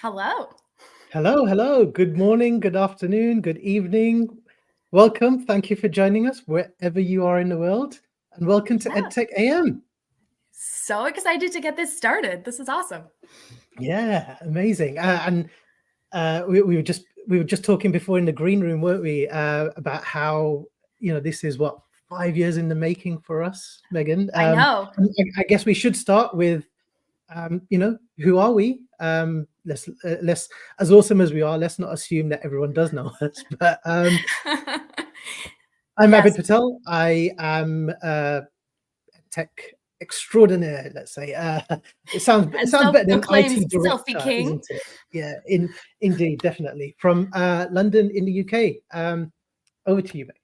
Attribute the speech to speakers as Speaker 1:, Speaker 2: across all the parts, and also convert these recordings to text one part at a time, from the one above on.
Speaker 1: Hello.
Speaker 2: Hello, hello. Good morning, good afternoon, good evening. Welcome. Thank you for joining us wherever you are in the world. And welcome to
Speaker 1: Yeah,
Speaker 2: EdTech AM.
Speaker 1: so excited to get this started. This is awesome.
Speaker 2: Yeah, amazing. We were just talking before in the green room, weren't we? About how this is what 5 years in the making for us, Megan.
Speaker 1: I know.
Speaker 2: I guess we should start with who are we? Let's, as awesome as we are, let's not assume that everyone does know us. But I'm
Speaker 1: Yes.
Speaker 2: Abid Patel. I am tech extraordinaire, let's say. It
Speaker 1: And
Speaker 2: sounds better than
Speaker 1: self-proclaimed
Speaker 2: IT
Speaker 1: selfie
Speaker 2: director,
Speaker 1: king.
Speaker 2: isn't it? Yeah, indeed, definitely. From London in the UK. Over to you, Meg.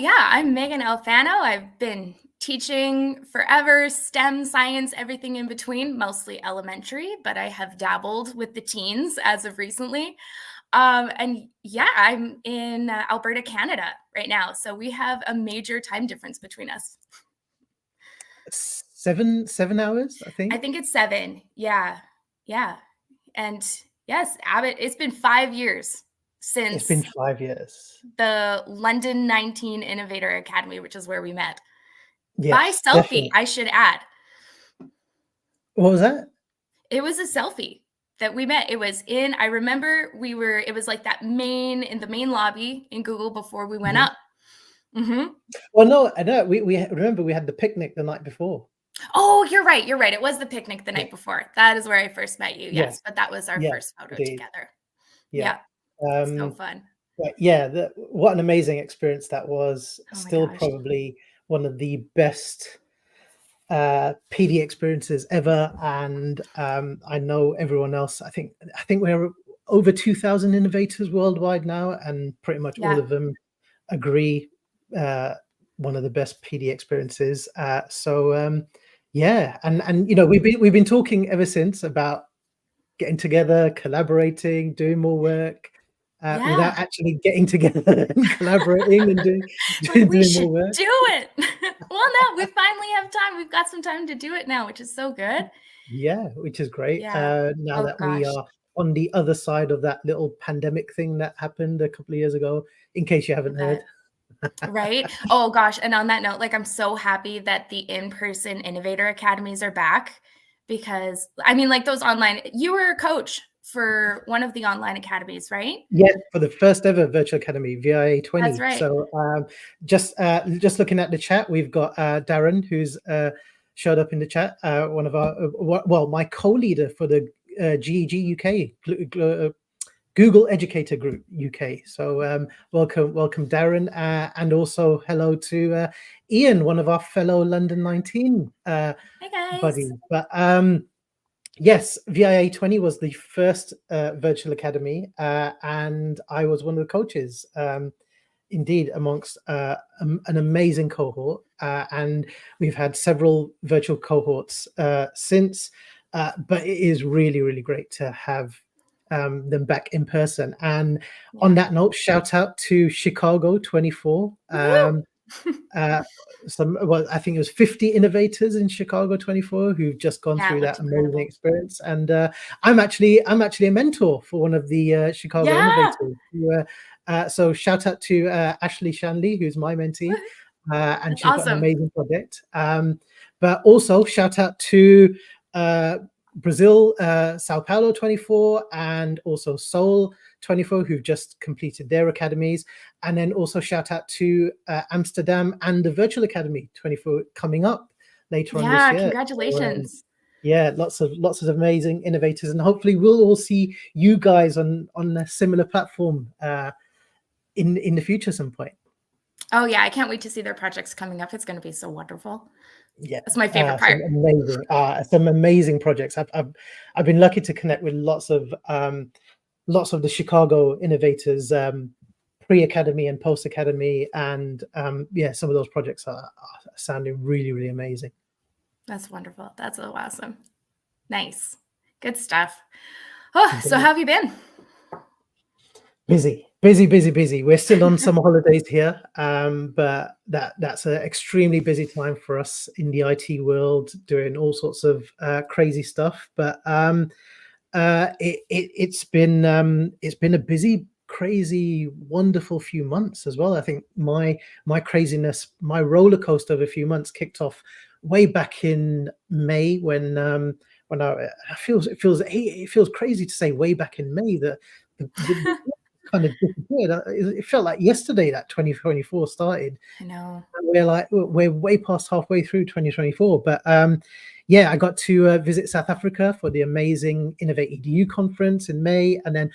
Speaker 1: Yeah, I'm Megan Alfano. I've been teaching forever, STEM, science, everything in between, mostly elementary, but I have dabbled with the teens as of recently. And yeah, I'm in Alberta, Canada right now. So we have a major time difference between us.
Speaker 2: 7 hours, I
Speaker 1: I
Speaker 2: think.
Speaker 1: think it's 7. Yeah. Yeah. And yes, Abbott, it's been 5 years
Speaker 2: It's been
Speaker 1: since
Speaker 2: 5 years.
Speaker 1: the London 19 Innovator Academy, which is where we met. By
Speaker 2: Yes,
Speaker 1: selfie,
Speaker 2: definitely.
Speaker 1: I should add.
Speaker 2: What was that?
Speaker 1: It was a selfie that we met. I remember it was like that in the main lobby in Google before we went
Speaker 2: Mhm.
Speaker 1: up. Mm-hmm.
Speaker 2: Well, no, I know. We remember we had the picnic the night before.
Speaker 1: Oh, you're right. You're right. It was the picnic the
Speaker 2: Yeah,
Speaker 1: night before. That is where I first met you.
Speaker 2: yeah,
Speaker 1: Yes. But that was our
Speaker 2: yeah,
Speaker 1: first photo
Speaker 2: indeed.
Speaker 1: together.
Speaker 2: Yeah.
Speaker 1: Yeah. So fun.
Speaker 2: But yeah, what an amazing experience that was.
Speaker 1: Oh my
Speaker 2: Still
Speaker 1: gosh.
Speaker 2: probably one of the best PD experiences ever. And I know everyone else. I think we're over 2,000 innovators worldwide now, and pretty much all
Speaker 1: Yeah.
Speaker 2: of them agree one of the best PD experiences. Yeah, and we've been talking ever since about getting together, collaborating, doing more work,
Speaker 1: Yeah.
Speaker 2: without actually getting together and collaborating and
Speaker 1: Like we
Speaker 2: doing
Speaker 1: should
Speaker 2: more work.
Speaker 1: do it. Well, no, we finally have time. We've got some time to do it now, which is so good.
Speaker 2: Yeah, which is great.
Speaker 1: Yeah.
Speaker 2: Now
Speaker 1: Oh
Speaker 2: that we
Speaker 1: gosh.
Speaker 2: are on the other side of that little pandemic thing that happened a couple of years ago, in case you
Speaker 1: I
Speaker 2: haven't heard.
Speaker 1: bet. Right? Oh gosh. And on that note, like I'm so happy that the in-person Innovator Academies are back because I mean, like those online, you were a coach for one of the online academies, right?
Speaker 2: Yeah, for the first ever virtual academy, VIA
Speaker 1: That's
Speaker 2: 20.
Speaker 1: right.
Speaker 2: So just looking at the chat, we've got Darren, who's showed up in the chat. One of our my co-leader for the GEG UK, Google Educator Group UK. So welcome, Darren, and also hello to Ian, one of our fellow London 19
Speaker 1: Hey guys.
Speaker 2: buddies. But yes, VIA 20 was the first virtual academy, and I was one of the coaches. Indeed, amongst an amazing cohort, and we've had several virtual cohorts since. But it is really, really great to have them back in person. And on
Speaker 1: Yeah.
Speaker 2: that note, shout out to Chicago 24.
Speaker 1: Woo!
Speaker 2: I think it was 50 innovators in Chicago 24 who've just gone
Speaker 1: Yeah, it
Speaker 2: through
Speaker 1: looked
Speaker 2: that amazing
Speaker 1: incredible.
Speaker 2: experience. And I'm actually a mentor for one of the Chicago
Speaker 1: Yeah.
Speaker 2: innovators. So shout out to Ashley Shanley, who's my mentee, and
Speaker 1: That's
Speaker 2: she's got an
Speaker 1: awesome.
Speaker 2: amazing project. But also shout out to Brazil, Sao Paulo 24, and also Seoul 24, who've just completed their academies. And then also shout out to Amsterdam and the Virtual Academy 24 coming up later on this
Speaker 1: Yeah,
Speaker 2: year. So,
Speaker 1: congratulations.
Speaker 2: yeah, lots of amazing innovators, and hopefully we'll all see you guys on a similar platform in the future some point.
Speaker 1: Oh yeah, I can't wait to see their projects coming up. It's going to be so wonderful.
Speaker 2: Yeah,
Speaker 1: That's my favorite part.
Speaker 2: some amazing projects. I've been lucky to connect with lots of the Chicago innovators, pre-academy and post-academy, and yeah, some of those projects are sounding really, really amazing.
Speaker 1: That's wonderful. That's so awesome. Nice. Good stuff. Oh, so how have you been?
Speaker 2: Busy. We're still on summer holidays here, but that's an extremely busy time for us in the IT world, doing all sorts of crazy stuff. But It's been a busy, crazy, wonderful few months as well. I think my craziness, my roller coaster of a few months kicked off way back in May when it feels crazy to say way back in May that the kind of disappeared. It felt like yesterday that 2024 started.
Speaker 1: I know.
Speaker 2: We're way past halfway through 2024, but yeah, I got to visit South Africa for the amazing Innovate EDU conference in May, and then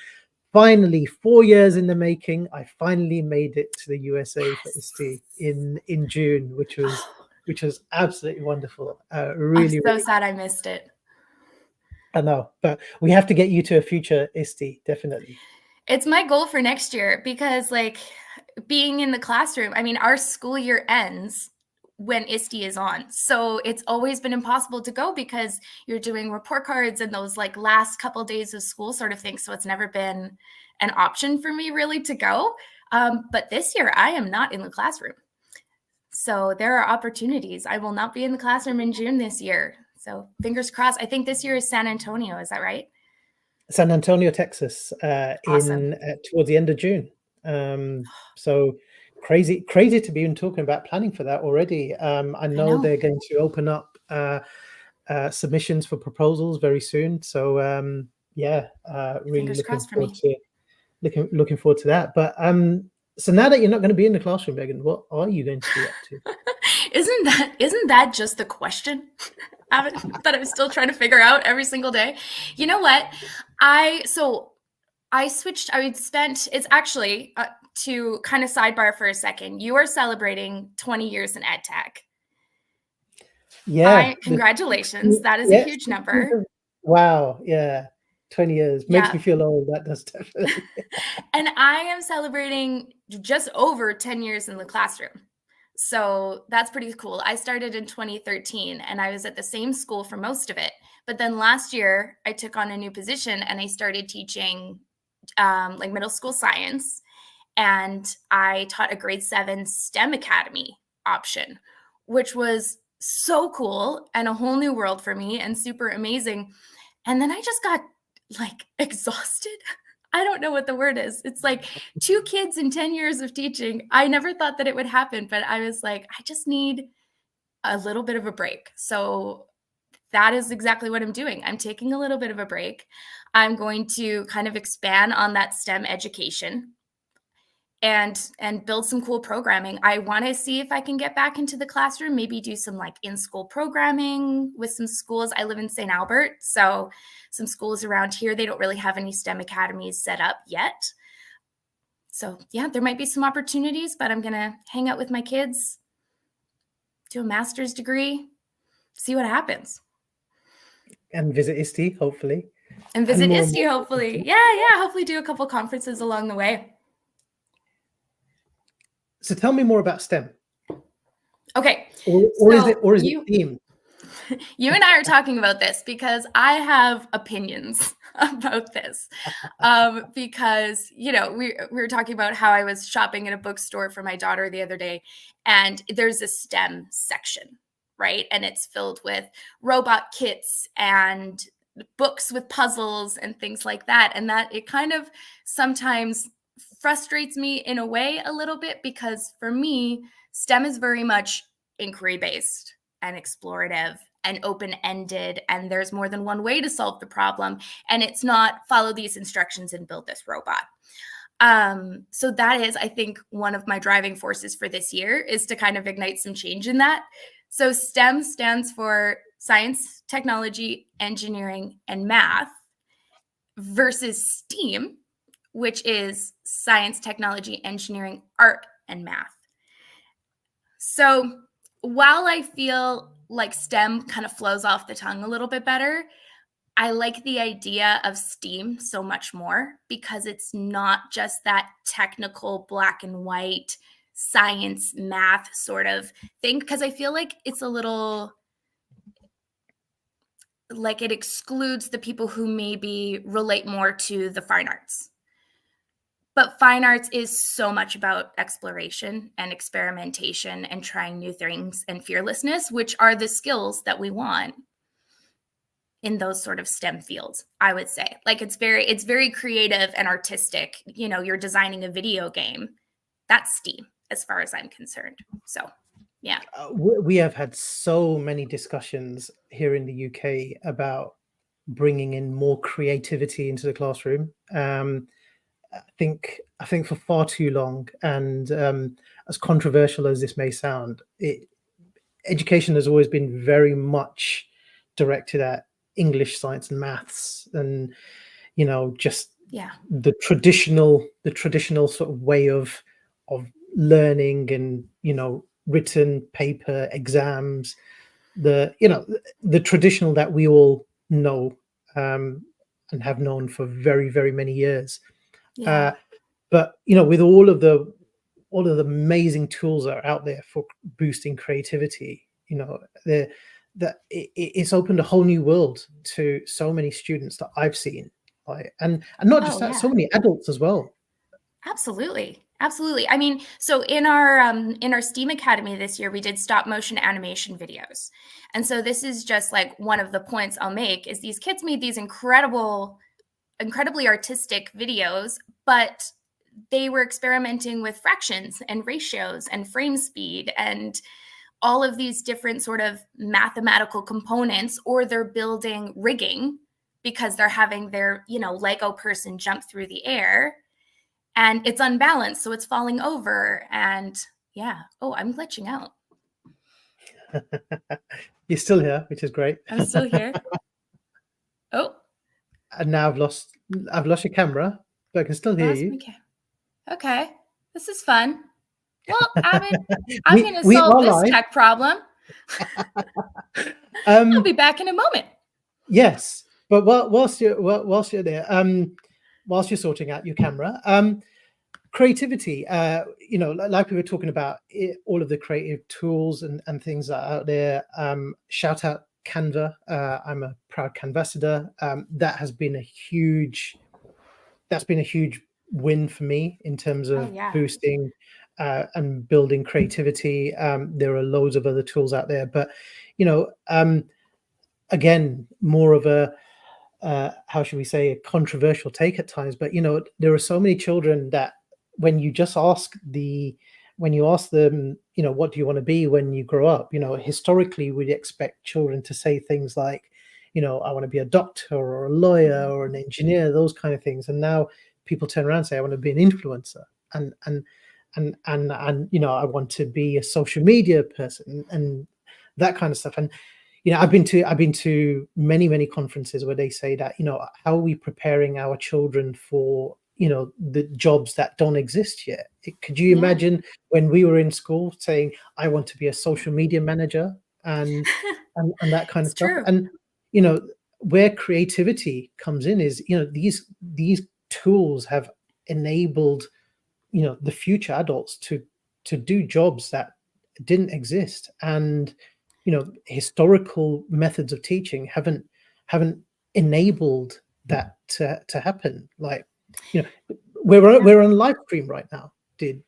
Speaker 2: finally, 4 years in the making, I finally made it to the USA for ISTE in June, which was absolutely wonderful.
Speaker 1: I'm
Speaker 2: Really,
Speaker 1: so sad I missed it.
Speaker 2: I know, but we have to get you to a future ISTE, definitely.
Speaker 1: It's my goal for next year because, like, being in the classroom, I mean, our school year ends when ISTE is on. So it's always been impossible to go because you're doing report cards and those like last couple days of school sort of thing. So it's never been an option for me really to go. But this year I am not in the classroom. So there are opportunities. I will not be in the classroom in June this year. So fingers crossed. I think this year is San Antonio. Is that right?
Speaker 2: San Antonio, Texas,
Speaker 1: Awesome.
Speaker 2: towards the end of June. So crazy to be even talking about planning for that already. I know they're going to open up submissions for proposals very soon. So yeah, really looking forward to that. But so now that you're not going to be in the classroom, Megan, what are you going to be up to?
Speaker 1: Isn't that just the question that I'm still trying to figure out every single day? You know what? I switched. It's actually to kind of sidebar for a second. You are celebrating 20 years in EdTech.
Speaker 2: Yeah.
Speaker 1: Congratulations. That is a huge number.
Speaker 2: Wow. Yeah. 20 years makes me feel old. That does definitely.
Speaker 1: And I am celebrating just over 10 years in the classroom. So that's pretty cool. I started in 2013 and I was at the same school for most of it. But then last year I took on a new position and I started teaching like middle school science. And I taught a grade 7 STEM Academy option, which was so cool and a whole new world for me and super amazing. And then I just got like exhausted. I don't know what the word is. It's like 2 kids in 10 years of teaching. I never thought that it would happen, but I was like, I just need a little bit of a break. So that is exactly what I'm doing. I'm taking a little bit of a break. I'm going to kind of expand on that STEM education and build some cool programming. I want to see if I can get back into the classroom, maybe do some like in-school programming with some schools. I live in St. Albert, so some schools around here, they don't really have any STEM academies set up yet. So yeah, there might be some opportunities, but I'm going to hang out with my kids, do a master's degree, see what happens.
Speaker 2: And visit ISTE, hopefully.
Speaker 1: And visit ISTE, hopefully. Yeah, hopefully do a couple conferences along the way.
Speaker 2: So tell me more about STEM.
Speaker 1: Okay.
Speaker 2: Or is it STEAM?
Speaker 1: You and I are talking about this because I have opinions about this. Because, you know, we were talking about how I was shopping in a bookstore for my daughter the other day, and there's a STEM section, right? And it's filled with robot kits and books with puzzles and things like that. And that it kind of sometimes frustrates me in a way a little bit because for me, STEM is very much inquiry-based and explorative and open-ended, and there's more than one way to solve the problem. And it's not follow these instructions and build this robot. So that is, I think, one of my driving forces for this year is to kind of ignite some change in that. So STEM stands for science, technology, engineering, and math versus STEAM, which is science, technology, engineering, art, and math. So while I feel like STEM kind of flows off the tongue a little bit better, I like the idea of STEAM so much more because it's not just that technical black and white science, math sort of thing. Because I feel like it's a little like it excludes the people who maybe relate more to the fine arts. But fine arts is so much about exploration and experimentation and trying new things and fearlessness, which are the skills that we want. in those sort of STEM fields, I would say. Like it's very creative and artistic. You know, you're designing a video game. That's STEAM as far as I'm concerned. So, yeah.
Speaker 2: We have had so many discussions here in the UK about bringing in more creativity into the classroom. I think for far too long, and as controversial as this may sound, education has always been very much directed at English, science, and maths, and just the traditional sort of way of learning, and written paper exams, the traditional that we all know and have known for very, very many years. But with all of the amazing tools that are out there for boosting creativity, it's opened a whole new world to so many students that I've seen, and not just that, so many adults as well.
Speaker 1: Absolutely. I mean, so in our STEAM Academy this year, we did stop motion animation videos. And so this is just like one of the points I'll make is these kids made these incredibly artistic videos, but they were experimenting with fractions and ratios and frame speed and all of these different sort of mathematical components, or they're building rigging because they're having their, Lego person jump through the air and it's unbalanced. So it's falling over and I'm glitching out.
Speaker 2: You're still here, which is great.
Speaker 1: I'm still here. Oh.
Speaker 2: And now I've lost your camera, but I can still hear you.
Speaker 1: Okay. This is fun. Well, Abid, I'm going to solve this tech problem. I'll be back in a moment.
Speaker 2: Yes, but whilst you're there, whilst you're sorting out your camera, creativity, like we were talking about, all of the creative tools and things that are out there. Shout out Canva. I'm a proud Canvassador. That has been a huge win for me in terms of boosting and building creativity. There are loads of other tools out there, but again, more of a how should we say, a controversial take at times. But there are so many children that when you ask them, what do you want to be when you grow up? Historically, we'd expect children to say things like, I want to be a doctor or a lawyer or an engineer, those kind of things. And now people turn around and say, I want to be an influencer, and I want to be a social media person and that kind of stuff. And I've been to many conferences where they say that, how are we preparing our children for the jobs that don't exist yet? Could you imagine when we were in school saying, I want to be a social media manager and that kind of stuff?
Speaker 1: True.
Speaker 2: And where creativity comes in is these tools have enabled the future adults to do jobs that didn't exist, and historical methods of teaching haven't enabled that to happen. Like we're on live stream right now. Did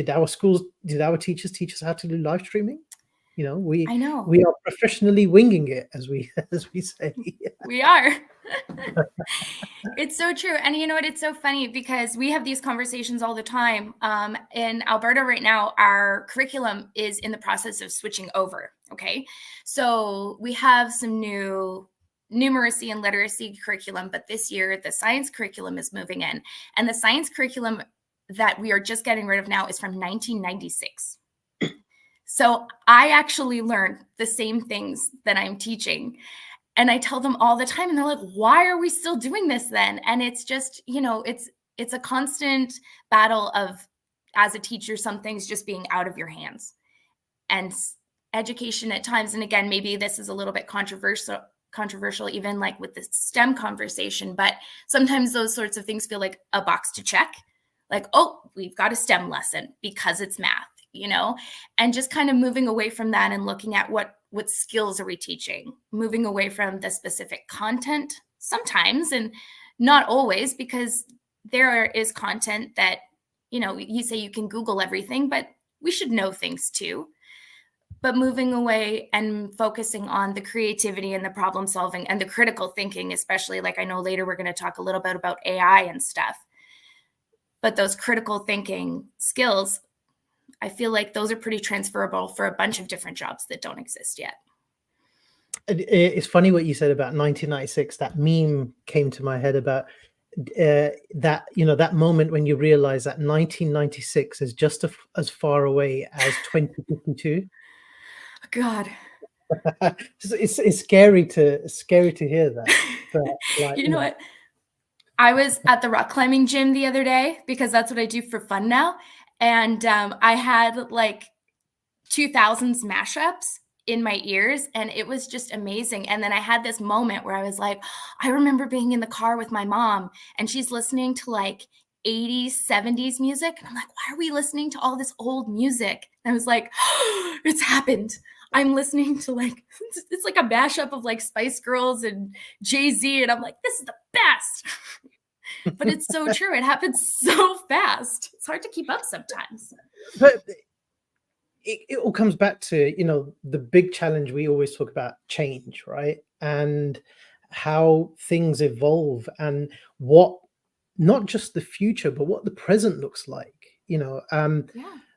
Speaker 2: our teachers teach us how to do live streaming? We are professionally winging it, as we say.
Speaker 1: We are. It's so true. And you know what? It's so funny because we have these conversations all the time. In Alberta right now, our curriculum is in the process of switching over. Okay. So we have some new numeracy and literacy curriculum, but this year the science curriculum is moving in. And the science curriculum that we are just getting rid of now is from 1996. So I actually learned the same things that I'm teaching. And I tell them all the time, and they're like, why are we still doing this then? And it's just, it's a constant battle of, as a teacher, some things just being out of your hands. And education at times, and again, maybe this is a little bit controversial, even like with the STEM conversation, but sometimes those sorts of things feel like a box to check. Like, oh, we've got a STEM lesson because it's math, and just kind of moving away from that and looking at what skills are we teaching, moving away from the specific content sometimes, and not always, because there is content that, you say you can Google everything, but we should know things too. but moving away and focusing on the creativity and the problem solving and the critical thinking, especially, like, I know later we're going to talk a little bit about AI and stuff, but those critical thinking skills, I feel like those are pretty transferable for a bunch of different jobs that don't exist yet.
Speaker 2: It's funny what you said about 1996. That meme came to my head about that, that moment when you realize that 1996 is just as far away as 2052.
Speaker 1: God.
Speaker 2: It's scary to hear that. But like,
Speaker 1: You know what? I was at the rock climbing gym the other day because that's what I do for fun now. And I had like 2000s mashups in my ears, and it was just amazing. And then I had this moment where I was like, I remember being in the car with my mom, and she's listening to like 80s, 70s music. And I'm like, why are we listening to all this old music? And I was like, oh, it's happened. I'm listening to like, it's like a mashup of like Spice Girls and Jay-Z. And I'm like, this is the best. But it's so true. It happens so fast. It's hard to keep up sometimes.
Speaker 2: But it all comes back to, the big challenge we always talk about, change, right? And how things evolve, and what, not just the future, but what the present looks like.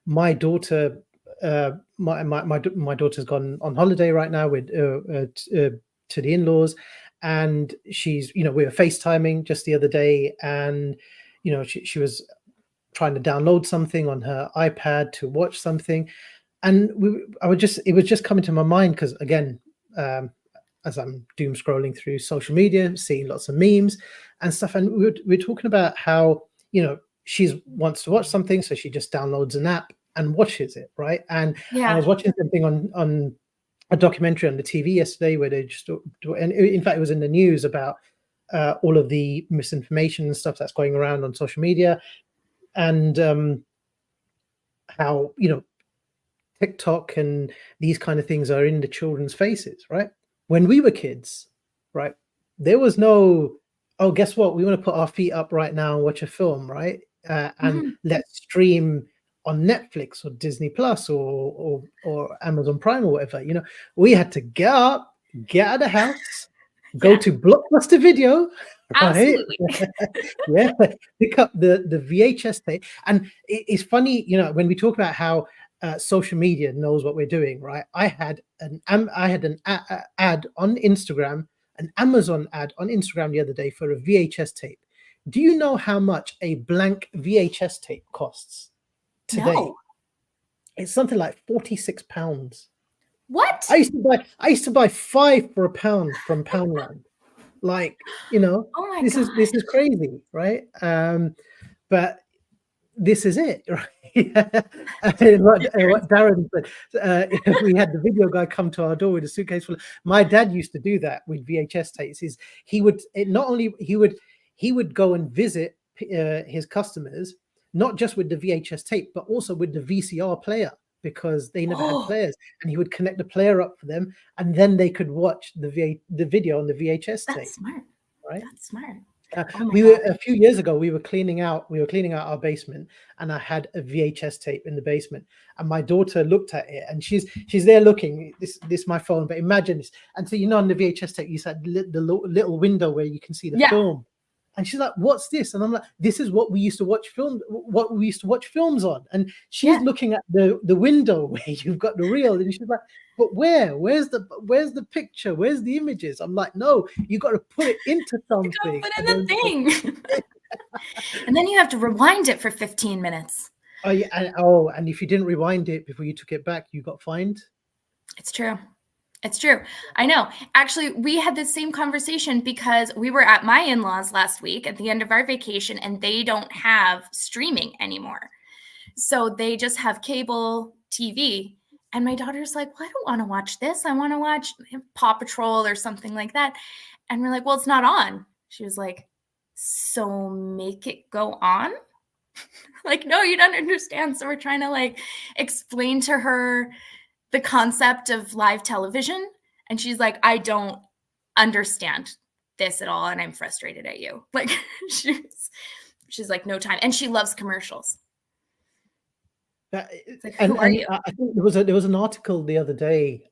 Speaker 2: My daughter, my daughter's gone on holiday right now with to the in-laws, and she's, we were FaceTiming just the other day, and she was trying to download something on her iPad to watch something, and it was just coming to my mind because, again, as I'm doom scrolling through social media, seeing lots of memes and stuff, and we're talking about how she wants to watch something, so she just downloads an app and watches it, right? And
Speaker 1: Yeah.
Speaker 2: I was watching something on a documentary on the TV yesterday where they just, and in fact it was in the news about all of the misinformation and stuff that's going around on social media, and how TikTok and these kind of things are in the children's faces, right? When we were kids, right, there was no, oh, guess what? We want to put our feet up right now and watch a film, right? And let's stream on Netflix or Disney Plus or Amazon Prime or whatever. We had to get up, get out of the house, go to Blockbuster Video, right?
Speaker 1: Absolutely.
Speaker 2: Yeah, pick up the VHS tape. And it's funny, when we talk about how social media knows what we're doing, right? I had an ad on Instagram, an Amazon ad on Instagram the other day for a VHS tape. Do you know how much a blank VHS tape costs today?
Speaker 1: No.
Speaker 2: It's something like £46.
Speaker 1: What?
Speaker 2: I used to buy 5 for £1 from Poundland. Like,
Speaker 1: Oh my
Speaker 2: this
Speaker 1: God.
Speaker 2: is crazy, right? But this is it, right? what Darren said, we had the video guy come to our door with a suitcase full. My dad used to do that with VHS tapes. He would go and visit his customers, not just with the VHS tape, but also with the VCR player, because they never had players, and he would connect the player up for them, and then they could watch the video on the VHS tape.
Speaker 1: That's smart, right? That's smart.
Speaker 2: A few years ago, we were cleaning out our basement, and I had a VHS tape in the basement, and my daughter looked at it, and she's there looking, this my phone, but imagine this. And so, on the VHS tape, you said the little window where you can see the film. And she's like, what's this? And I'm like, this is what we used to watch films on. And she's looking at the window where you've got the reel, and she's like, but where's the picture? Where's the images? I'm like, no, you got to put it into something.
Speaker 1: You gotta put in the thing. And then you have to rewind it for 15 minutes.
Speaker 2: Oh yeah, and if you didn't rewind it before you took it back, you got fined.
Speaker 1: It's true. It's true. I know. Actually, we had the same conversation because we were at my in-laws last week at the end of our vacation, and they don't have streaming anymore. So they just have cable TV. And my daughter's like, well, I don't want to watch this. I want to watch Paw Patrol or something like that. And we're like, well, it's not on. She was like, so make it go on? Like, no, you don't understand. So we're trying to like explain to her the concept of live television. And she's like, I don't understand this at all. And I'm frustrated at you. Like, she's like, no time. And she loves commercials.
Speaker 2: That,
Speaker 1: It's like,
Speaker 2: and
Speaker 1: who are you?
Speaker 2: I think there was an article the other day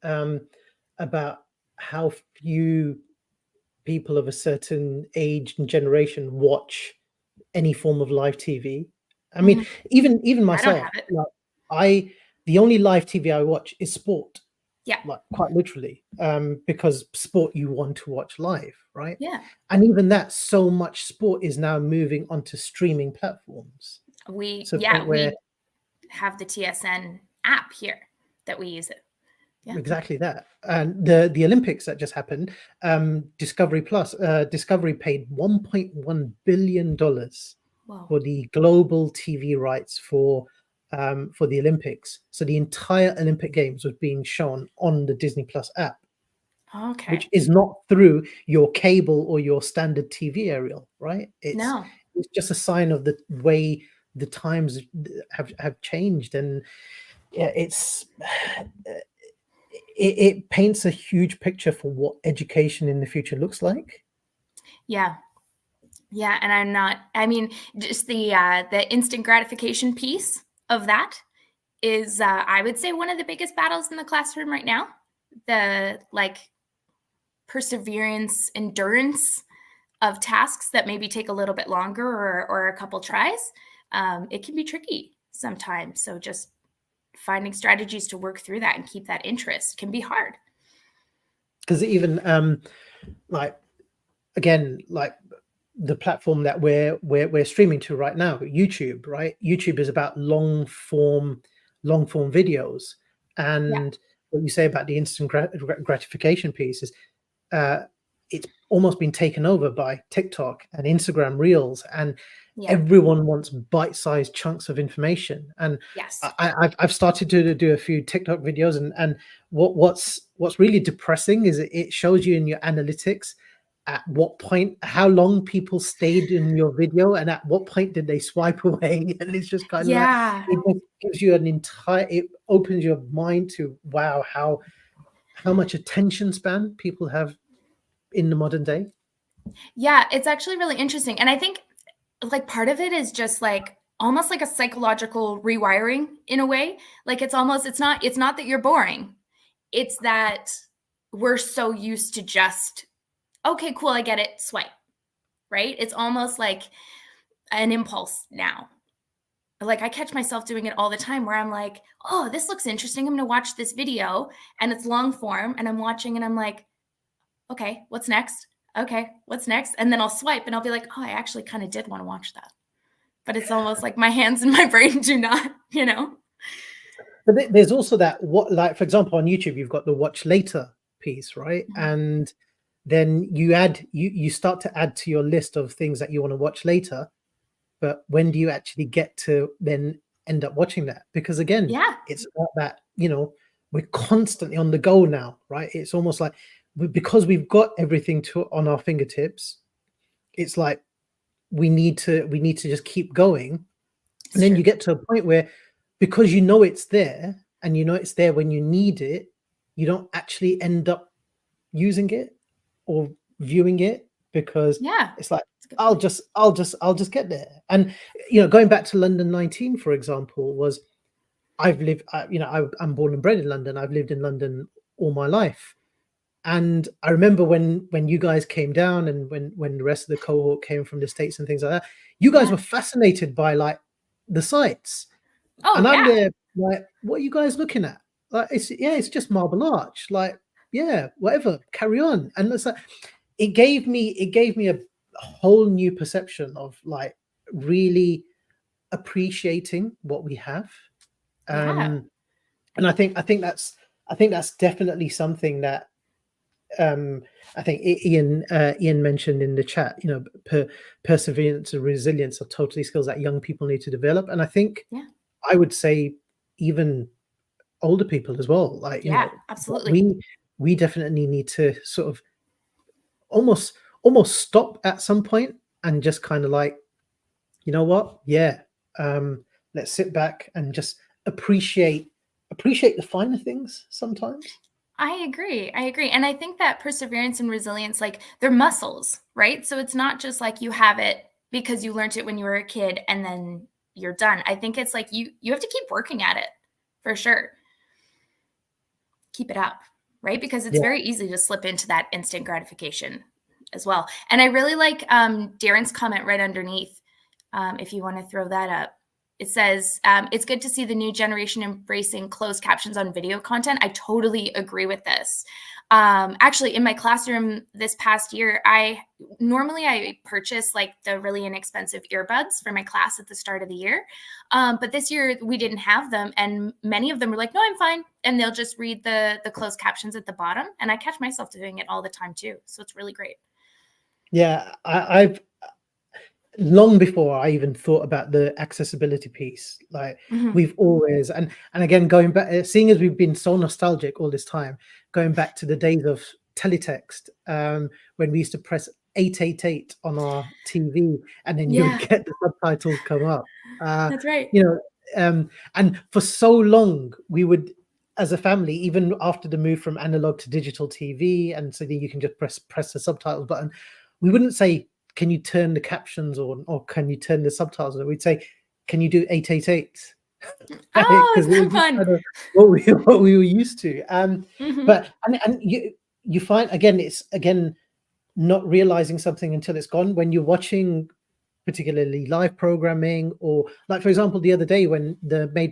Speaker 2: about how few people of a certain age and generation watch any form of live TV. I mean,
Speaker 1: Mhm.
Speaker 2: even
Speaker 1: I don't
Speaker 2: myself,
Speaker 1: have it.
Speaker 2: like I, the only live TV I watch is sport,
Speaker 1: Yeah.
Speaker 2: like quite literally, because sport you want to watch live, right?
Speaker 1: Yeah.
Speaker 2: And even that, so much sport is now moving onto streaming platforms. So a point where
Speaker 1: We have the TSN app here that we use it. Yeah.
Speaker 2: exactly that. And the Olympics that just happened, Discovery paid $1.1 billion
Speaker 1: Whoa.
Speaker 2: for the global TV rights for the Olympics. So the entire Olympic Games was being shown on the Disney Plus app,
Speaker 1: Okay.
Speaker 2: which is not through your cable or your standard TV aerial, right?
Speaker 1: No.
Speaker 2: It's just a sign of the way the times have changed, and yeah, it paints a huge picture for what education in the future looks like.
Speaker 1: Yeah. Yeah. And I mean, just the instant gratification piece of that is, I would say, one of the biggest battles in the classroom right now. The like perseverance, endurance of tasks that maybe take a little bit longer or a couple tries. It can be tricky sometimes. So just finding strategies to work through that and keep that interest can be hard.
Speaker 2: Because even like again, like the platform that we're streaming to right now, YouTube, right? YouTube is about long form videos,
Speaker 1: Yeah.
Speaker 2: and what you say about the instant gratification piece is uh, it's almost been taken over by TikTok and Instagram Reels, and
Speaker 1: Yeah.
Speaker 2: everyone wants bite-sized chunks of information. And
Speaker 1: Yes.
Speaker 2: I've started to do a few TikTok videos, and what's really depressing is it shows you in your analytics at what point, how long people stayed in your video, and at what point did they swipe away. And it's just kind of like
Speaker 1: Yeah.
Speaker 2: it just gives you it opens your mind to wow, how much attention span people have in the modern day.
Speaker 1: Yeah. It's actually really interesting. And I think like part of it is just like almost like a psychological rewiring in a way. Like it's not that you're boring. It's that we're so used to just, okay, cool, I get it, swipe, right? It's almost like an impulse now. Like I catch myself doing it all the time where I'm like, oh, this looks interesting. I'm going to watch this video and it's long form and I'm watching and I'm like, okay, what's next? Okay, what's next? And then I'll swipe and I'll be like, oh, I actually kind of did want to watch that. But it's almost like my hands and my brain do not.
Speaker 2: But there's also that, what, like for example on YouTube you've got the watch later piece, right?
Speaker 1: Mhm.
Speaker 2: And then you start to add to your list of things that you want to watch later, but when do you actually get to then end up watching that? Because again,
Speaker 1: Yeah.
Speaker 2: it's about that, we're constantly on the go now, right? It's almost like because we've got everything on our fingertips, it's like we need to just keep going.
Speaker 1: It's
Speaker 2: And then
Speaker 1: true.
Speaker 2: you get to a point where, because you know it's there and you know it's there when you need it, you don't actually end up using it or viewing it, because
Speaker 1: Yeah.
Speaker 2: it's like
Speaker 1: That's a good
Speaker 2: I'll
Speaker 1: point.
Speaker 2: just I'll just get there. And going back to London 19, for example, was I've lived I'm born and bred in London. I've lived in London all my life. And I remember when you guys came down, and when the rest of the cohort came from the States and things like that, you guys
Speaker 1: Yeah.
Speaker 2: were fascinated by like the sites.
Speaker 1: Oh,
Speaker 2: And I'm
Speaker 1: yeah.
Speaker 2: there like, what are you guys looking at? Like, it's just Marble Arch. Like, yeah, whatever, carry on. And it's like it gave me a whole new perception of like really appreciating what we have.
Speaker 1: Yeah.
Speaker 2: And I think that's definitely something that um I think Ian mentioned in the chat, perseverance and resilience are totally skills that young people need to develop. And I think
Speaker 1: Yeah.
Speaker 2: I would say even older people as well. Like,
Speaker 1: Yeah. Absolutely.
Speaker 2: we definitely need to sort of almost stop at some point and just kind of like, you know what? Yeah. Let's sit back and just appreciate the finer things sometimes.
Speaker 1: I agree. I agree. And I think that perseverance and resilience, like they're muscles, right? So it's not just like you have it because you learned it when you were a kid and then you're done. I think it's like you have to keep working at it for sure. Keep it up, right? Because it's very easy to slip into that instant gratification as well. And I really like Darren's comment right underneath. If you want to throw that up, it says, it's good to see the new generation embracing closed captions on video content. I totally agree with this. Actually, in my classroom this past year, I purchase like the really inexpensive earbuds for my class at the start of the year. But this year we didn't have them. And many of them were like, no, I'm fine. And they'll just read the closed captions at the bottom. And I catch myself doing it all the time too. So it's really great.
Speaker 2: Yeah, I've long before I even thought about the accessibility piece, like we've always, and again, going back, seeing as we've been so nostalgic all this time, going back to the days of teletext, when we used to press 888 on our TV and then you would get the subtitles come up.
Speaker 1: That's right.
Speaker 2: And for so long we would, as a family, even after the move from analog to digital TV, and so then you can just press the subtitles button, we wouldn't say, can you turn the captions on, or can you turn the subtitles on? We'd say, can you do 888?
Speaker 1: Oh, it's so fun.
Speaker 2: Kind of what we were used to. But and you find, again, it's not realizing something until it's gone. When you're watching particularly live programming, or like, for example, the other day when the Made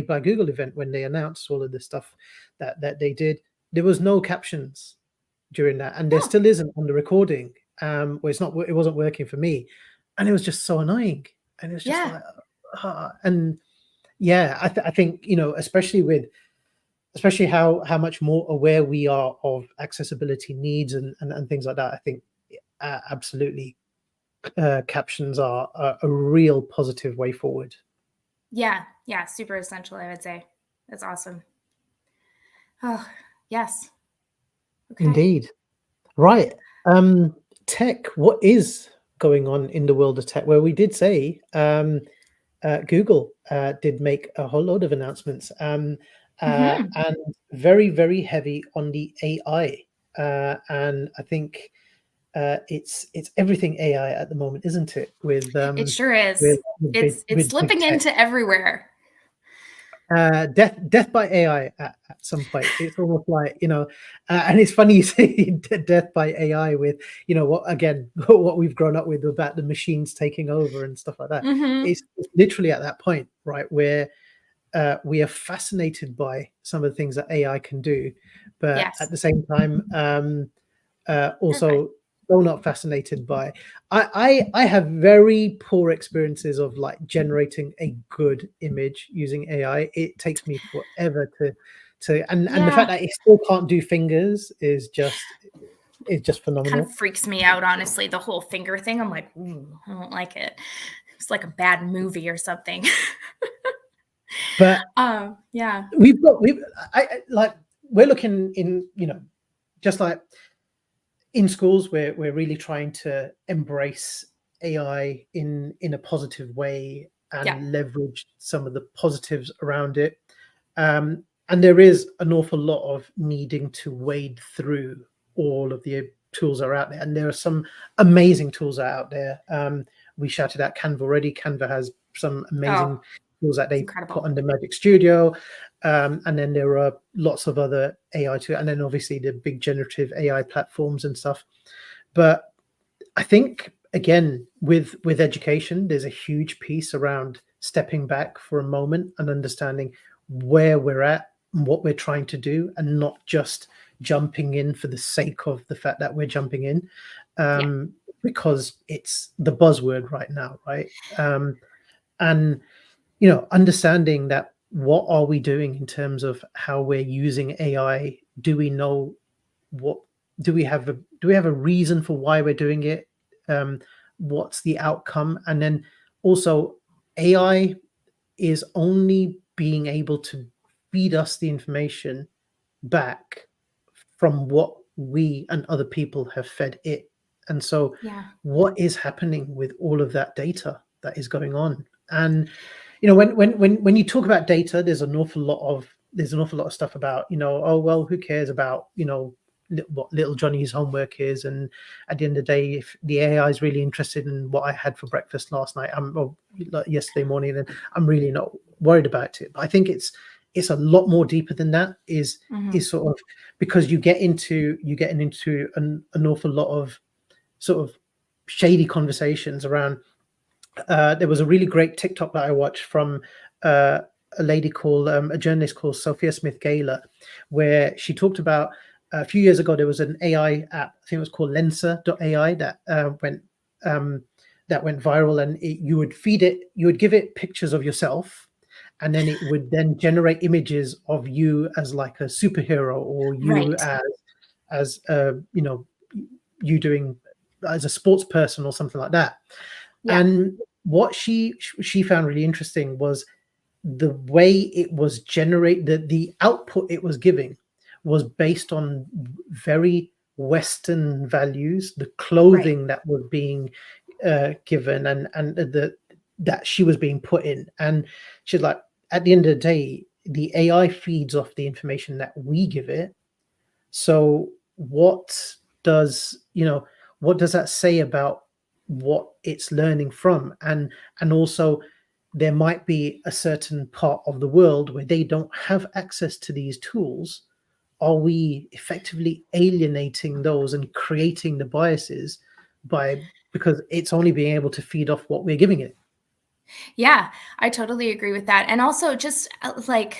Speaker 2: by Google event, when they announced all of the stuff that they did, there was no captions during that, and there still isn't on the recording. Where it wasn't working for me, and it was just so annoying. And it was just like, I think, especially how much more aware we are of accessibility needs and things like that. I think absolutely captions are a real positive way forward.
Speaker 1: Yeah, super essential, I would say. That's awesome. Oh, yes.
Speaker 2: Okay. Indeed. Right. Tech, what is going on in the world of tech? Well, we did say Google did make a whole load of announcements, and very, very heavy on the AI. And I think it's everything AI at the moment, isn't it? With
Speaker 1: it sure is. It's slipping into everywhere.
Speaker 2: Death by AI at some point. It's almost like, and it's funny you say death by AI with, what we've grown up with about the machines taking over and stuff like that. It's literally at that point, right, where we are fascinated by some of the things that AI can do, but at the same time, also not fascinated by. I have very poor experiences of like generating a good image using AI. It takes me forever and the fact that it still can't do fingers is just phenomenal.
Speaker 1: Kind of freaks me out, honestly, the whole finger thing. I'm like, ooh, I don't like it. It's like a bad movie or something.
Speaker 2: But we're looking in, just like in schools, we're really trying to embrace AI in a positive way and leverage some of the positives around it. And there is an awful lot of needing to wade through all of the tools that are out there. And there are some amazing tools out there. We shouted out Canva already. Canva has some amazing tools that they put under Magic Studio. And then there are lots of other AI too, and then obviously the big generative AI platforms and stuff. But I think, again, with education, there's a huge piece around stepping back for a moment and understanding where we're at and what we're trying to do, and not just jumping in for the sake of the fact that we're jumping in, because it's the buzzword right now, right? And understanding that, what are we doing in terms of how we're using AI? Do we know do we have a reason for why we're doing it? What's the outcome? And then also, AI is only being able to feed us the information back from what we and other people have fed it. And so what is happening with all of that data that is going on? And when you talk about data, there's an awful lot of stuff about, oh, well, who cares about, what little Johnny's homework is, and at the end of the day, if the AI is really interested in what I had for breakfast last night, or like yesterday morning, then I'm really not worried about it. But I think it's a lot more deeper than that. Is sort of, because you get into an awful lot of sort of shady conversations around. There was a really great TikTok that I watched from a lady called a journalist called Sophia Smith-Gaylor, where she talked about a few years ago there was an AI app, I think it was called Lensa.ai, that went viral, and you would give it pictures of yourself, and then it would then generate images of you as like a superhero, or you as you doing as a sports person or something like that. Yeah. And what she found really interesting was the way it was generated, the output it was giving was based on very Western values, the clothing that was being given, and that she was being put in. And she's like, at the end of the day, the AI feeds off the information that we give it. So what does that say about what it's learning from? And also, there might be a certain part of the world where they don't have access to these tools. Are we effectively alienating those and creating the biases because it's only being able to feed off what we're giving it?
Speaker 1: Yeah, I totally agree with that. And also just like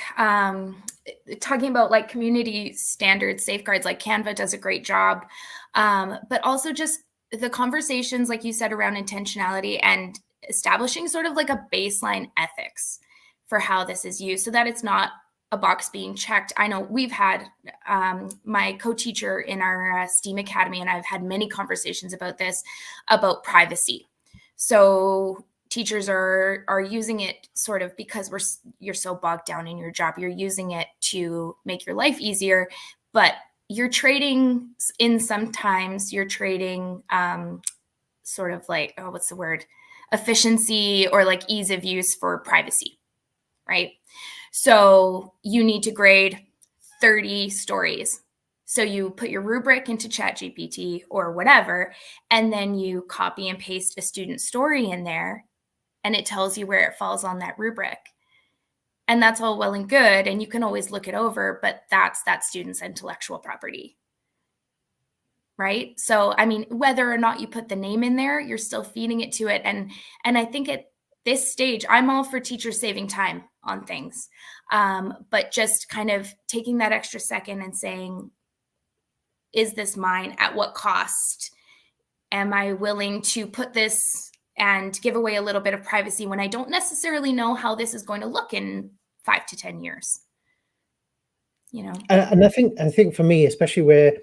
Speaker 1: talking about like community standards, safeguards, like Canva does a great job. But also just the conversations, like you said, around intentionality and establishing sort of like a baseline ethics for how this is used, so that it's not a box being checked. I know we've had my co-teacher in our STEAM Academy, and I've had many conversations about this, about privacy. So teachers are using it sort of because you're so bogged down in your job. You're using it to make your life easier, but you're trading sort of like, what's the word? Efficiency or like ease of use for privacy, right? So you need to grade 30 stories. So you put your rubric into ChatGPT or whatever, and then you copy and paste a student story in there, and it tells you where it falls on that rubric. And that's all well and good, and you can always look it over, but that's that student's intellectual property, right? So, I mean, whether or not you put the name in there, you're still feeding it to it. And I think at this stage, I'm all for teachers saving time on things, but just kind of taking that extra second and saying, is this mine? At what cost? Am I willing to put this and give away a little bit of privacy when I don't necessarily know how this is going to look in 5 to 10 years?
Speaker 2: And I think for me, especially where,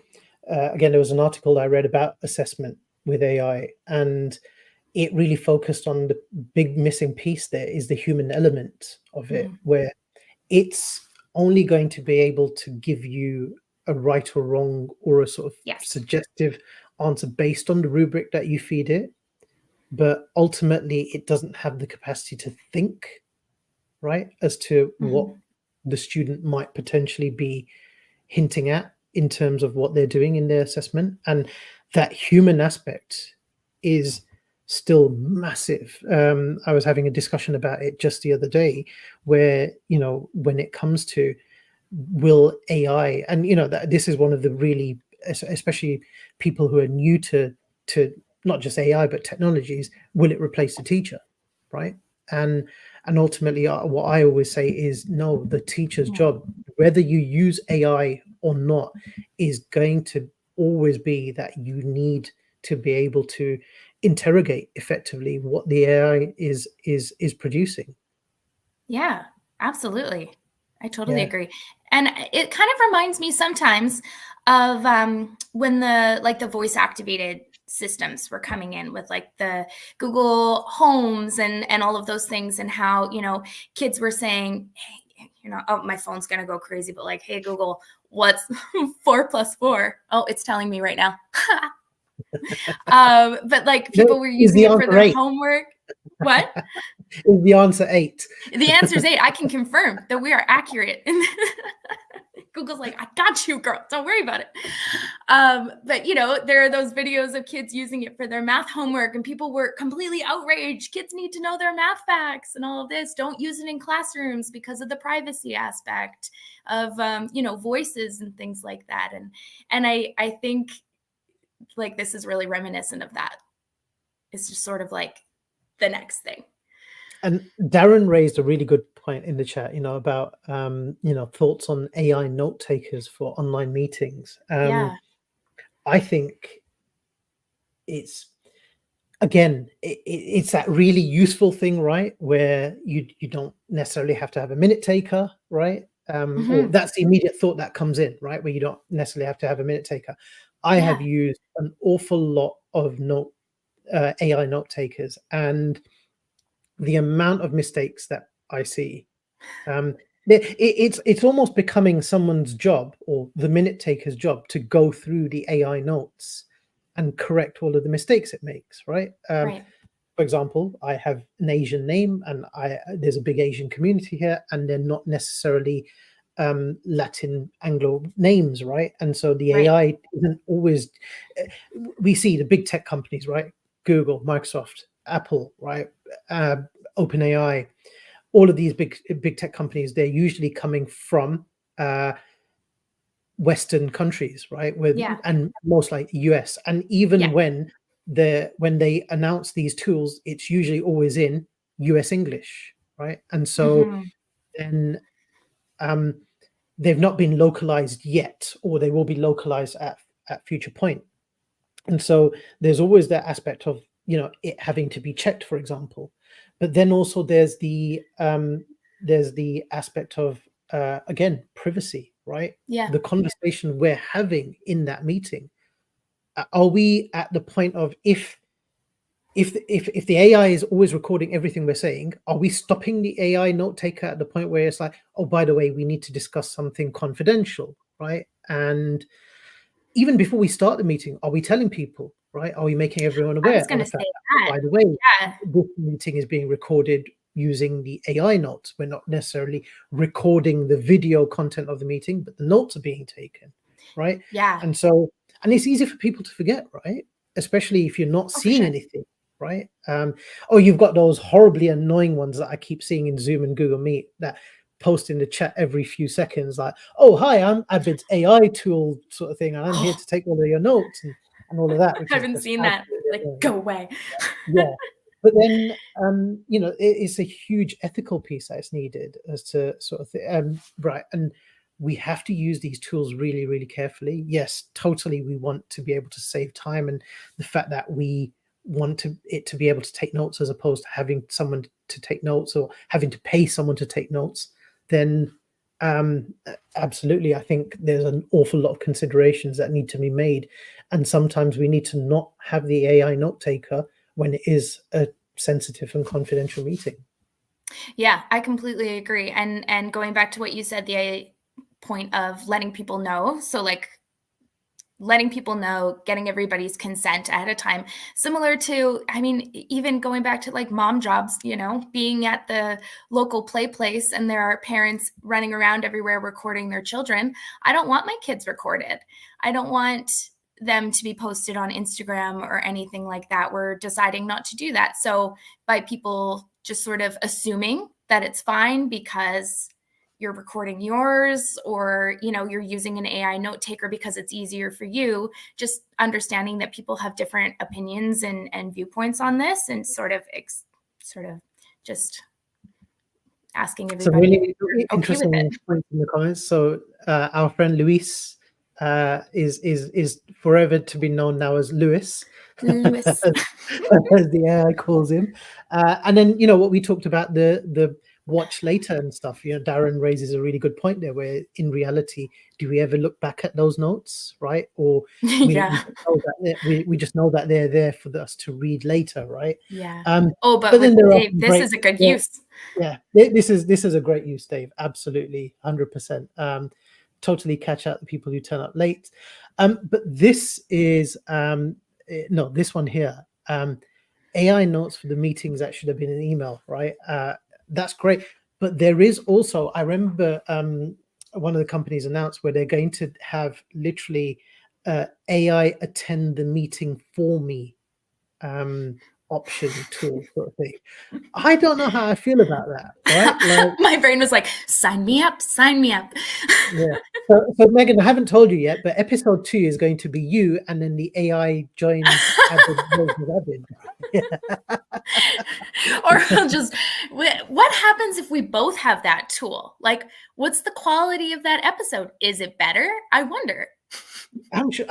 Speaker 2: again, there was an article I read about assessment with AI, and it really focused on the big missing piece there is the human element of it, where it's only going to be able to give you a right or wrong or a sort of suggestive answer based on the rubric that you feed it. But ultimately, it doesn't have the capacity to think, right, as to what the student might potentially be hinting at in terms of what they're doing in their assessment. And that human aspect is still massive. I was having a discussion about it just the other day, where, when it comes to will AI, and that this is one of the really, especially people who are new to not just AI but technologies, will it replace the teacher, right? And ultimately, what I always say is, no, the teacher's job, whether you use AI or not, is going to always be that you need to be able to interrogate effectively what the AI is producing.
Speaker 1: Yeah, absolutely. I totally agree. And it kind of reminds me sometimes of when the voice activated systems were coming in with like the Google Homes and all of those things, and how, kids were saying, hey, oh, my phone's going to go crazy, but like, hey, Google, what's 4 + 4? Oh, it's telling me right now. But like people were using it for their 8? Homework. What?
Speaker 2: Is the answer 8?
Speaker 1: The answer is 8. I can confirm that we are accurate. Google's like, I got you, girl. Don't worry about it. But there are those videos of kids using it for their math homework, and people were completely outraged. Kids need to know their math facts and all of this. Don't use it in classrooms because of the privacy aspect of voices and things like that. And I think like this is really reminiscent of that. It's just sort of like the next thing.
Speaker 2: And Darren raised a really good point in the chat, about thoughts on AI note takers for online meetings.
Speaker 1: Yeah.
Speaker 2: I think it's it's that really useful thing, right? Where you don't necessarily have to have a minute taker, right? Or that's the immediate thought that comes in, right? Where you don't necessarily have to have a minute taker. I have used an awful lot of AI note takers, and the amount of mistakes that I see, it's almost becoming someone's job, or the minute taker's job, to go through the AI notes and correct all of the mistakes it makes, right?
Speaker 1: Right.
Speaker 2: For example, I have an Asian name, and there's a big Asian community here, and they're not necessarily Latin Anglo names, right? And so the AI isn't always. We see the big tech companies, right? Google, Microsoft, Apple, right? OpenAI, all of these big tech companies, they're usually coming from Western countries, right? And most like US. And even when they announce these tools, it's usually always in US English, right? And so then they've not been localized yet, or they will be localized at future point. And so there's always that aspect of it having to be checked, for example. But then also there's the aspect of again, privacy, right?
Speaker 1: Yeah.
Speaker 2: The conversation we're having in that meeting. Are we at the point of if the AI is always recording everything we're saying, are we stopping the AI note taker at the point where it's like, oh, by the way, we need to discuss something confidential, right? And even before we start the meeting, are we telling people, right? Are we making everyone aware?
Speaker 1: I was going to say that.
Speaker 2: By the way, this meeting is being recorded using the AI notes. We're not necessarily recording the video content of the meeting, but the notes are being taken, right?
Speaker 1: Yeah.
Speaker 2: And it's easy for people to forget, right? Especially if you're not seeing anything, right? You've got those horribly annoying ones that I keep seeing in Zoom and Google Meet that post in the chat every few seconds, like, oh, hi, I'm Abid's AI tool sort of thing, and I'm here to take all of your notes and all of that.
Speaker 1: I haven't seen that. Like, go away.
Speaker 2: Yeah. But then, it's a huge ethical piece that's needed as to sort of right. And we have to use these tools really, really carefully. Yes, totally. We want to be able to save time, and the fact that we want it to be able to take notes as opposed to having someone to take notes or having to pay someone to take notes, then absolutely, I think there's an awful lot of considerations that need to be made. And sometimes we need to not have the AI note taker when it is a sensitive and confidential meeting.
Speaker 1: Yeah, I completely agree. And going back to what you said, the point of letting people know. So like letting people know, getting everybody's consent ahead of time, similar to, I mean, even going back to like mom jobs, being at the local play place and there are parents running around everywhere recording their children. I don't want my kids recorded. I don't want them to be posted on Instagram or anything like that. We're deciding not to do that. So by people just sort of assuming that it's fine because you're recording yours, or you're using an AI note taker because it's easier for you, just understanding that people have different opinions and viewpoints on this, and sort of just asking everybody.
Speaker 2: So really interesting point in the comments. So our friend Luis is forever to be known now as Lewis.
Speaker 1: Lewis.
Speaker 2: As the AI calls him. And then what we talked about, the watch later and stuff. Darren raises a really good point there, where in reality, do we ever look back at those notes, right? Or we just know that they're there for us to read later, right?
Speaker 1: Yeah. But then Dave, this is a good use.
Speaker 2: Yeah, this is a great use, Dave. Absolutely, 100%. Totally catch out the people who turn up late. But this is this one here. AI notes for the meetings that should have been an email, right? That's great. But there is also, I remember one of the companies announced where they're going to have literally AI attend the meeting for me option tool sort of thing. I don't know how I feel about that, right? Like,
Speaker 1: my brain was like, sign me up, sign me up.
Speaker 2: yeah. So Megan, I haven't told you yet, but episode 2 is going to be you, and then the AI joins Abid.
Speaker 1: Or we'll just, what happens if we both have that tool? Like, what's the quality of that episode? Is it better? I wonder.
Speaker 2: I'm sure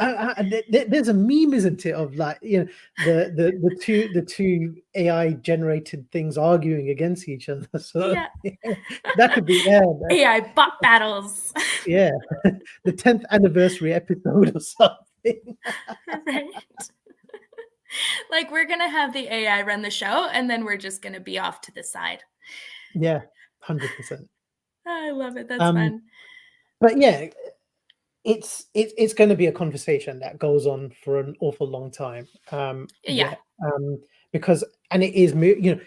Speaker 2: there's a meme, isn't it, of like, you know, the two AI generated things arguing against each other. So
Speaker 1: Yeah.
Speaker 2: that could be
Speaker 1: AI bot battles.
Speaker 2: Yeah, the 10th anniversary episode or something.
Speaker 1: Right. Like, we're gonna have the AI run the show, and then we're just gonna be off to the side.
Speaker 2: Yeah, 100%.
Speaker 1: I love it. That's fun.
Speaker 2: But yeah, it's going to be a conversation that goes on for an awful long time. Because, and it is, you know,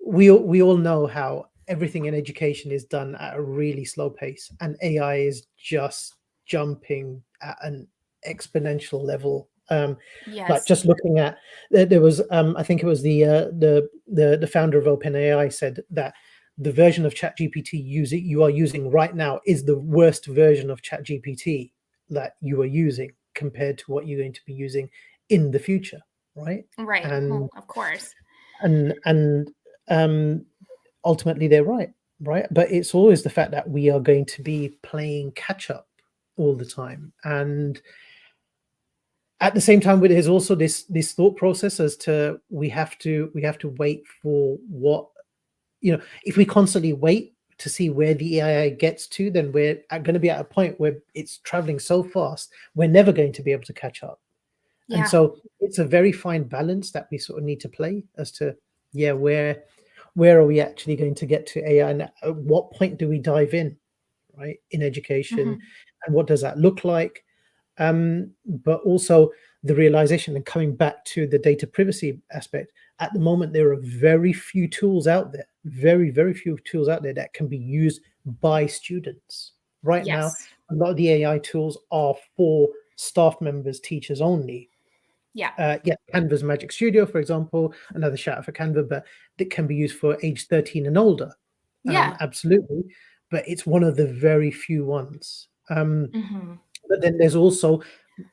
Speaker 2: we all know how everything in education is done at a really slow pace, and AI is just jumping at an exponential level.
Speaker 1: Yes.
Speaker 2: Like, just looking at, there was I think it was the founder of OpenAI said that the version of ChatGPT you are using right now is the worst version of ChatGPT that you are using compared to what you're going to be using in the future, right?
Speaker 1: Right.
Speaker 2: And
Speaker 1: well, of course.
Speaker 2: and ultimately they're right. But it's always the fact that we are going to be playing catch up all the time, and at the same time, there's also this thought process as to we have to wait for what, you know, if we constantly wait to see where the AI gets to, then we're going to be at a point where it's traveling so fast, we're never going to be able to catch up.
Speaker 1: Yeah.
Speaker 2: And so it's a very fine balance that we sort of need to play as to, where are we actually going to get to AI, and at what point do we dive in, right, in education, and what does that look like? But also the realization, and coming back to the data privacy aspect, at the moment there are very few tools out there, very few tools out there that can be used by students. Right now, a lot of the AI tools are for staff members, teachers only. Canva's Magic Studio, for example, another shout out for Canva, but it can be used for age 13 and older. Absolutely, but it's one of the very few ones. But then there's also,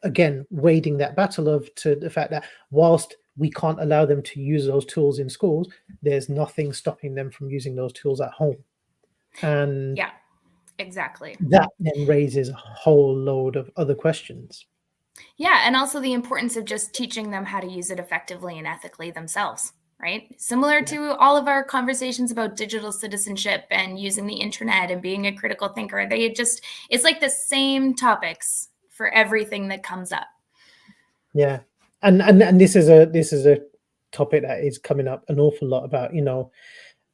Speaker 2: again, wading that battle to the fact that whilst we can't allow them to use those tools in schools, there's nothing stopping them from using those tools at home. And
Speaker 1: exactly.
Speaker 2: That then raises a whole load of other questions.
Speaker 1: Yeah, and also the importance of just teaching them how to use it effectively and ethically themselves, right? Similar to all of our conversations about digital citizenship and using the internet and being a critical thinker. It's like the same topics for everything that comes up.
Speaker 2: Yeah. And this is a topic that is coming up an awful lot about, you know,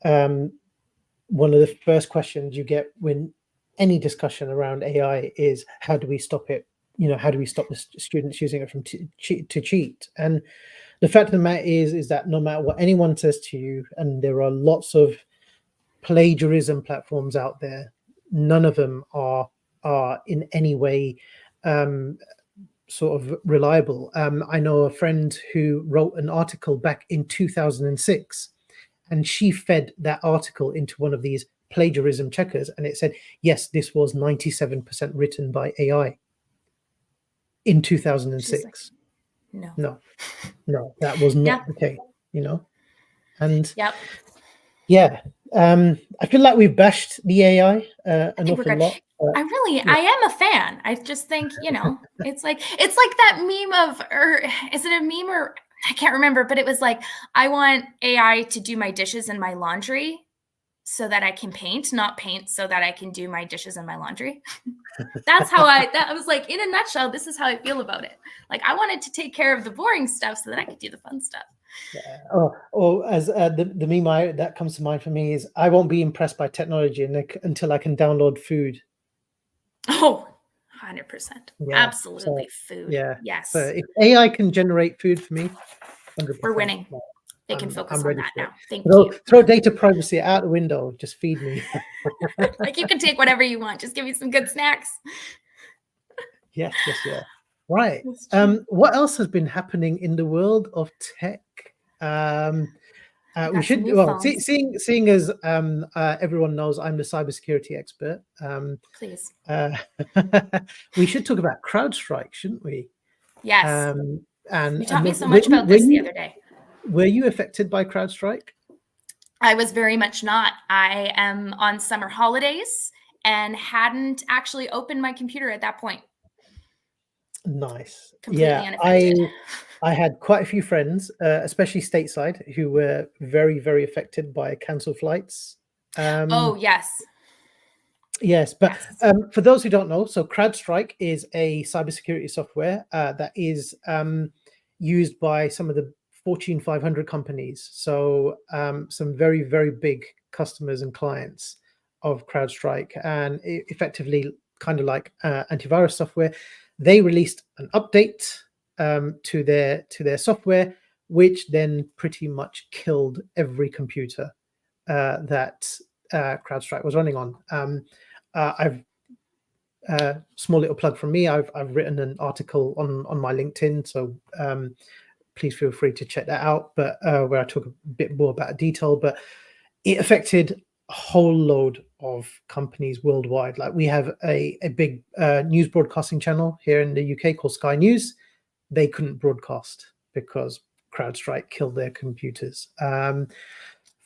Speaker 2: one of the first questions you get when any discussion around AI is, how do we stop it? You know, how do we stop the students using it from to cheat? And the fact of the matter is that no matter what anyone says to you, and there are lots of plagiarism platforms out there, none of them are in any way sort of reliable. I know a friend who wrote an article back in 2006, and she fed that article into one of these plagiarism checkers, and it said, yes, this was 97% written by AI in 2006. No, that was not the case, you know. And I feel like we've bashed the AI an awful lot.
Speaker 1: I am a fan. I just think, you know, it's like that meme of, or is it a meme, or I can't remember, but it was like, I want AI to do my dishes and my laundry so that I can paint, not paint so that I can do my dishes and my laundry. That's how I was like, in a nutshell, this is how I feel about it. Like, I wanted to take care of the boring stuff so that I could do the fun stuff.
Speaker 2: Or as the meme that comes to mind for me is, I won't be impressed by technology until I can download food.
Speaker 1: Oh, 100%. Absolutely.
Speaker 2: So,
Speaker 1: food. Yes.
Speaker 2: So if AI can generate food for me, 100%.
Speaker 1: We're winning. They can focus
Speaker 2: I'm
Speaker 1: on
Speaker 2: ready
Speaker 1: that
Speaker 2: for it.
Speaker 1: now. Thank you.
Speaker 2: Throw data privacy out the window. Just feed me.
Speaker 1: Like, you can take whatever you want. Just give me some good snacks.
Speaker 2: Yes, yes, yeah. Right.
Speaker 1: That's true.
Speaker 2: What else has been happening in the world of tech?
Speaker 1: I
Speaker 2: We
Speaker 1: got some
Speaker 2: should,
Speaker 1: new
Speaker 2: well,
Speaker 1: phones.
Speaker 2: seeing as everyone knows I'm the cybersecurity expert,
Speaker 1: Please.
Speaker 2: we should talk about CrowdStrike, shouldn't we?
Speaker 1: Yes.
Speaker 2: And
Speaker 1: You taught me so
Speaker 2: were
Speaker 1: much about this the other day.
Speaker 2: were you affected by CrowdStrike?
Speaker 1: I was very much not. I am on summer holidays and hadn't actually opened my computer at that point.
Speaker 2: Nice.
Speaker 1: Completely
Speaker 2: Yeah,
Speaker 1: unaffected.
Speaker 2: I had quite a few friends, especially stateside, who were very, very affected by cancelled flights.
Speaker 1: Oh, yes.
Speaker 2: Yes, but
Speaker 1: Yes.
Speaker 2: for those who don't know, so CrowdStrike is a cybersecurity software that is used by some of the Fortune 500 companies. So some very, very big customers and clients of CrowdStrike, and effectively kind of like antivirus software. They released an update to their software, which then pretty much killed every computer that CrowdStrike was running on. I've small little plug from me. I've written an article on my LinkedIn, so please feel free to check that out. But where I talk a bit more about detail, but it affected a whole load of companies worldwide. Like we have a big news broadcasting channel here in the UK called Sky News. They couldn't broadcast because CrowdStrike killed their computers.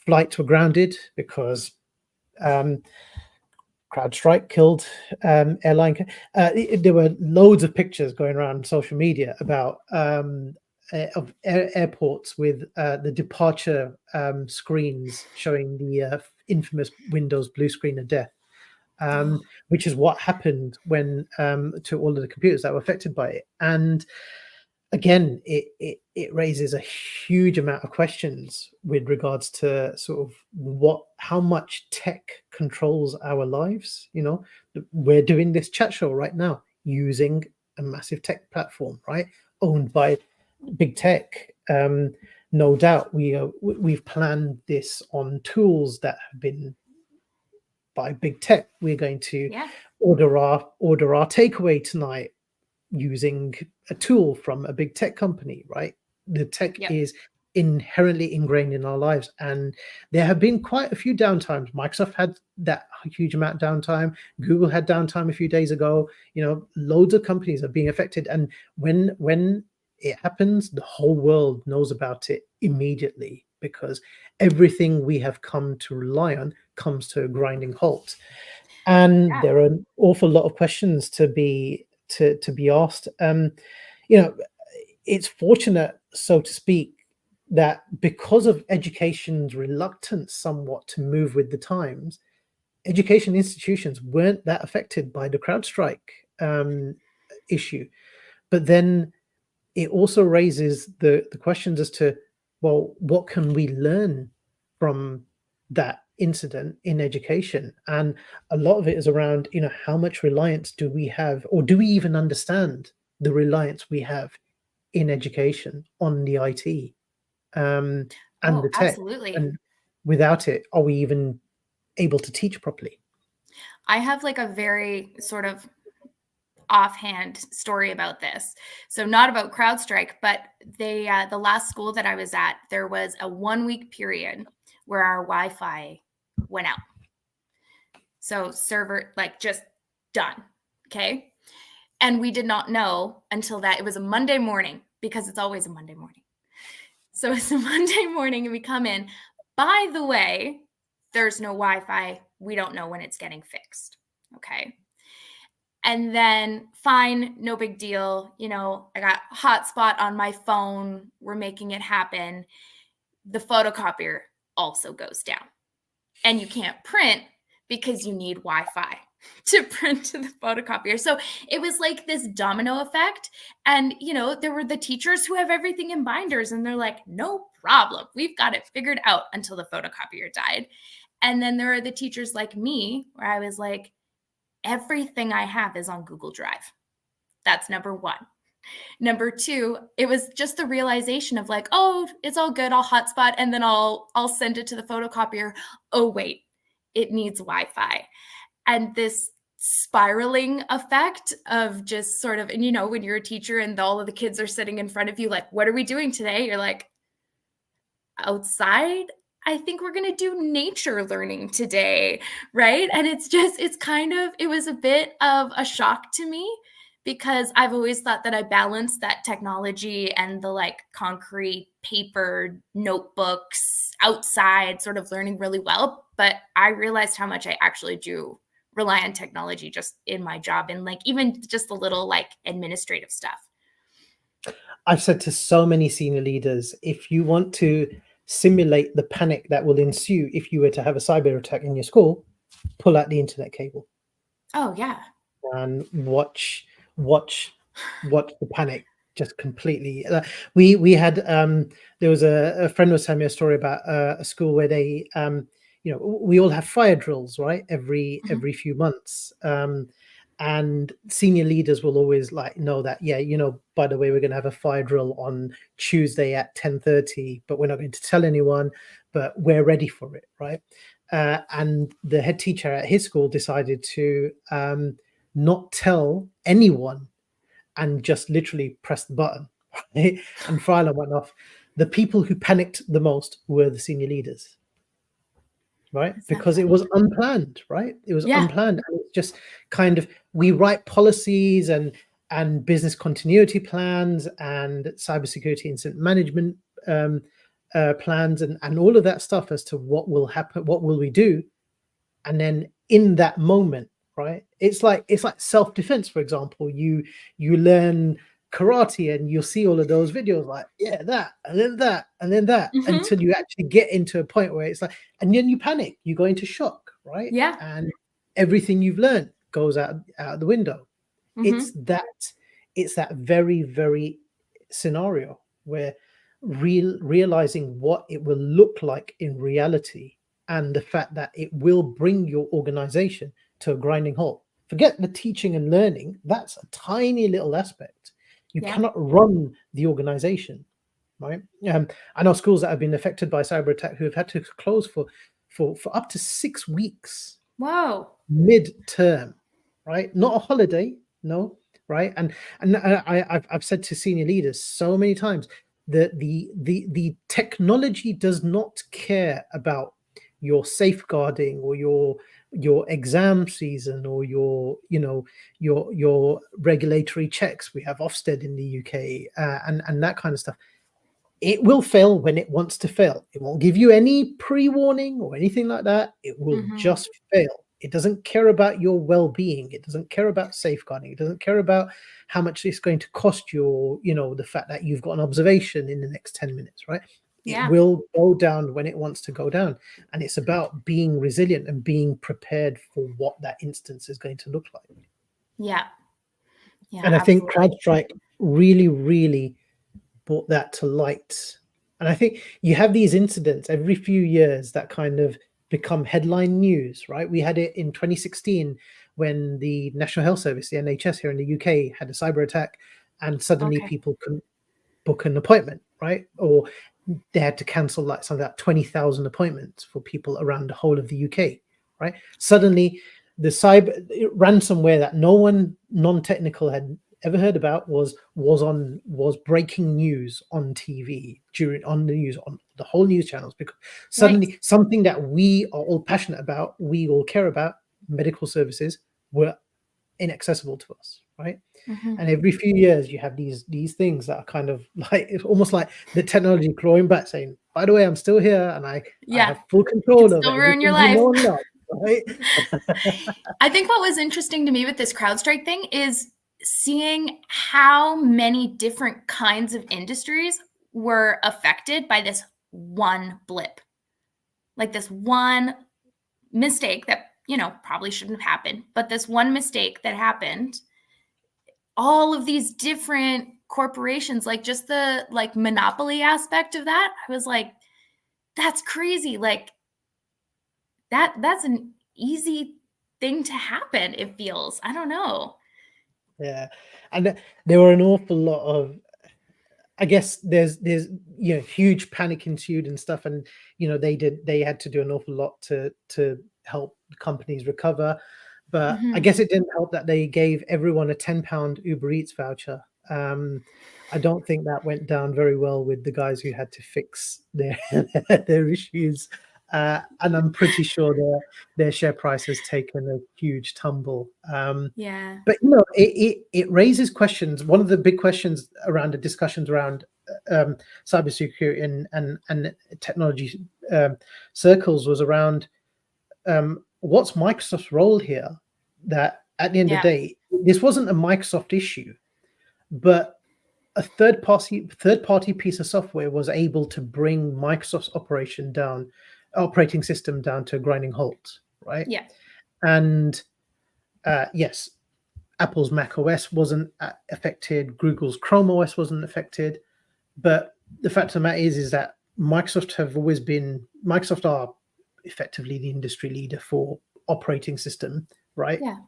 Speaker 2: Flights were grounded because CrowdStrike killed airline. There were loads of pictures going around social media about of airports with the departure screens showing the infamous Windows blue screen of death, which is what happened when to all of the computers that were affected by it. And again, it raises a huge amount of questions with regards to sort of how much tech controls our lives. You know, we're doing this chat show right now using a massive tech platform, right, owned by big tech. No doubt, we've planned this on tools that have been by big tech. We're going to
Speaker 1: Yeah.
Speaker 2: order our takeaway tonight using a tool from a big tech company, right? The tech
Speaker 1: Yep.
Speaker 2: is inherently ingrained in our lives, and there have been quite a few downtimes. Microsoft had that huge amount of downtime. Google had downtime a few days ago. You know, loads of companies are being affected, and when it happens, the whole world knows about it immediately because everything we have come to rely on comes to a grinding halt. And
Speaker 1: Yeah.
Speaker 2: there are an awful lot of questions to be asked. You know, it's fortunate, so to speak, that because of education's reluctance somewhat to move with the times, education institutions weren't that affected by the CrowdStrike issue. But then it also raises the questions as to, well, what can we learn from that incident in education? And a lot of it is around, you know, how much reliance do we have, or do we even understand the reliance we have in education on the IT and
Speaker 1: Oh,
Speaker 2: the tech?
Speaker 1: absolutely.
Speaker 2: And without it, are we even able to teach properly?
Speaker 1: I have like a very sort of offhand story about this. So not about CrowdStrike, but the last school that I was at, there was a 1 week period where our Wi-Fi went out. So server like just done. Okay. And we did not know until that it was a Monday morning, because it's always a Monday morning. So it's a Monday morning and we come in. By the way, there's no Wi-Fi. We don't know when it's getting fixed. Okay. And then fine, no big deal. You know, I got hotspot on my phone. We're making it happen. The photocopier also goes down. And you can't print because you need Wi-Fi to print to the photocopier. So it was like this domino effect. And, you know, there were the teachers who have everything in binders and they're like, no problem. We've got it figured out, until the photocopier died. And then there are the teachers like me where I was like, everything I have is on Google Drive. That's number one. Number two, it was just the realization of like, oh, it's all good. I'll hotspot and then I'll send it to the photocopier. Oh, wait, it needs Wi-Fi. And this spiraling effect of just sort of, and when you're a teacher and all of the kids are sitting in front of you, like, what are we doing today? You're like, outside. I think we're going to do nature learning today, right? And it was a bit of a shock to me because I've always thought that I balanced that technology and the like concrete paper notebooks outside sort of learning really well. But I realized how much I actually do rely on technology just in my job and like even just the little like administrative stuff.
Speaker 2: I've said to so many senior leaders, if you want to simulate the panic that will ensue if you were to have a cyber attack in your school, pull out the internet cable.
Speaker 1: Oh, yeah.
Speaker 2: And watch the panic just completely. We had there was a friend was telling me a story about a school where they we all have fire drills, right, every few months, and senior leaders will always like know that, by the way, we're going to have a fire drill on Tuesday at 10:30, but we're not going to tell anyone, but we're ready for it, right? And the head teacher at his school decided to not tell anyone and just literally press the button, right? And fire alarm went off. The people who panicked the most were the senior leaders, right? Because it was unplanned, right? It was unplanned. And it's just kind of, we write policies and business continuity plans and cybersecurity incident management plans and all of that stuff as to what will happen, what will we do, and then in that moment, right? It's like self-defense, for example. You learn karate and you'll see all of those videos like, that, and then that, and then that, until you actually get into a point where it's like, and then you panic, you go into shock, right?
Speaker 1: Yeah.
Speaker 2: And everything you've learned goes out the window. It's that very, very scenario where realizing what it will look like in reality and the fact that it will bring your organization to a grinding halt. Forget the teaching and learning. That's a tiny little aspect. You cannot run the organization, right? I know schools that have been affected by cyber attack who have had to close for up to 6 weeks.
Speaker 1: Whoa.
Speaker 2: Mid-term, right? Not a holiday, no, right? And I've said to senior leaders so many times that the technology does not care about your safeguarding or your exam season or your regulatory checks. We have Ofsted in the UK and that kind of stuff. It will fail when it wants to fail. It won't give you any pre-warning or anything like that. It will just fail. It doesn't care about your well-being. It doesn't care about safeguarding. It doesn't care about how much it's going to cost you, or, the fact that you've got an observation in the next 10 minutes, right? It will go down when it wants to go down. And it's about being resilient and being prepared for what that instance is going to look like.
Speaker 1: Yeah.
Speaker 2: And I think CrowdStrike really, really brought that to light. And I think you have these incidents every few years that kind of become headline news, right? We had it in 2016 when the National Health Service, the NHS here in the UK, had a cyber attack, and suddenly people couldn't book an appointment, right? Or they had to cancel like something like 20,000 appointments for people around the whole of the UK, right? Suddenly the cyber ransomware that no one non-technical had ever heard about was breaking news on TV, on the whole news channels, because suddenly something that we are all passionate about, we all care about, medical services, were inaccessible to us, right? And every few years you have these things that are kind of like, it's almost like the technology clawing back, saying, by the way, I'm still here and I have full control over
Speaker 1: it. Ruin your life.
Speaker 2: Right?
Speaker 1: I think what was interesting to me with this CrowdStrike thing is seeing how many different kinds of industries were affected by this one blip. Like this one mistake that, probably shouldn't have happened, but this one mistake that happened, all of these different corporations, like just the like monopoly aspect of that, I was like, that's crazy. Like that's an easy thing to happen, it feels. I don't know.
Speaker 2: Yeah, and there were an awful lot of, I guess there's huge panic ensued and stuff, and they had to do an awful lot to help companies recover. But I
Speaker 1: Hmm.
Speaker 2: guess it didn't help that they gave everyone a £10 Uber Eats voucher. I don't think that went down very well with the guys who had to fix their their issues, and I'm pretty sure their share price has taken a huge tumble.
Speaker 1: Yeah.
Speaker 2: But it raises questions. One of the big questions around the discussions around cybersecurity and technology circles was around what's Microsoft's role here? That at the end of
Speaker 1: Yeah.
Speaker 2: the day, this wasn't a Microsoft issue, but a third party piece of software was able to bring Microsoft's operating system down to a grinding halt, right?
Speaker 1: Yeah.
Speaker 2: And yes, Apple's Mac OS wasn't affected, Google's Chrome OS wasn't affected, but the fact of the matter is that Microsoft are effectively the industry leader for operating system, right?
Speaker 1: Yeah.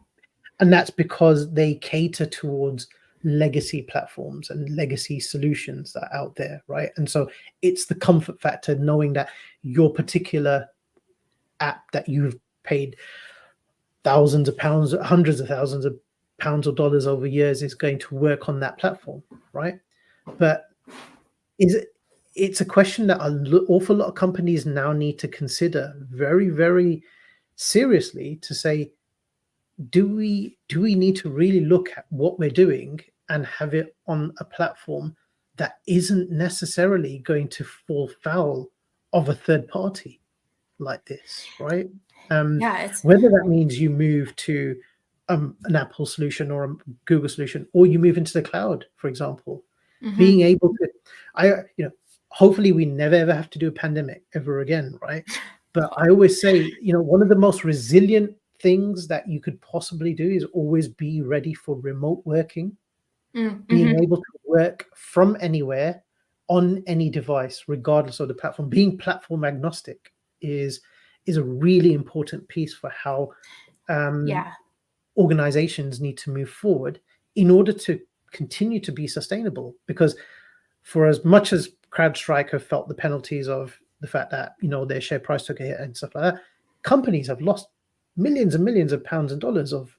Speaker 2: And that's because they cater towards legacy platforms and legacy solutions that are out there, right? And so it's the comfort factor knowing that your particular app that you've paid thousands of pounds, hundreds of thousands of pounds or dollars over years is going to work on that platform, right? But it's a question that an awful lot of companies now need to consider very, very seriously to say, do we need to really look at what we're doing and have it on a platform that isn't necessarily going to fall foul of a third party like this, right?
Speaker 1: Yeah.
Speaker 2: Whether that means you move to an Apple solution or a Google solution, or you move into the cloud, for example, being
Speaker 1: Hmm.
Speaker 2: able to, hopefully we never ever have to do a pandemic ever again, right? But I always say, one of the most resilient things that you could possibly do is always be ready for remote working, being
Speaker 1: Mm-hmm.
Speaker 2: able to work from anywhere on any device, regardless of the platform. Being platform agnostic is a really important piece for how
Speaker 1: Yeah.
Speaker 2: organizations need to move forward in order to continue to be sustainable. Because for as much as CrowdStrike have felt the penalties of the fact that their share price took a hit and stuff like that, companies have lost millions and millions of pounds and dollars of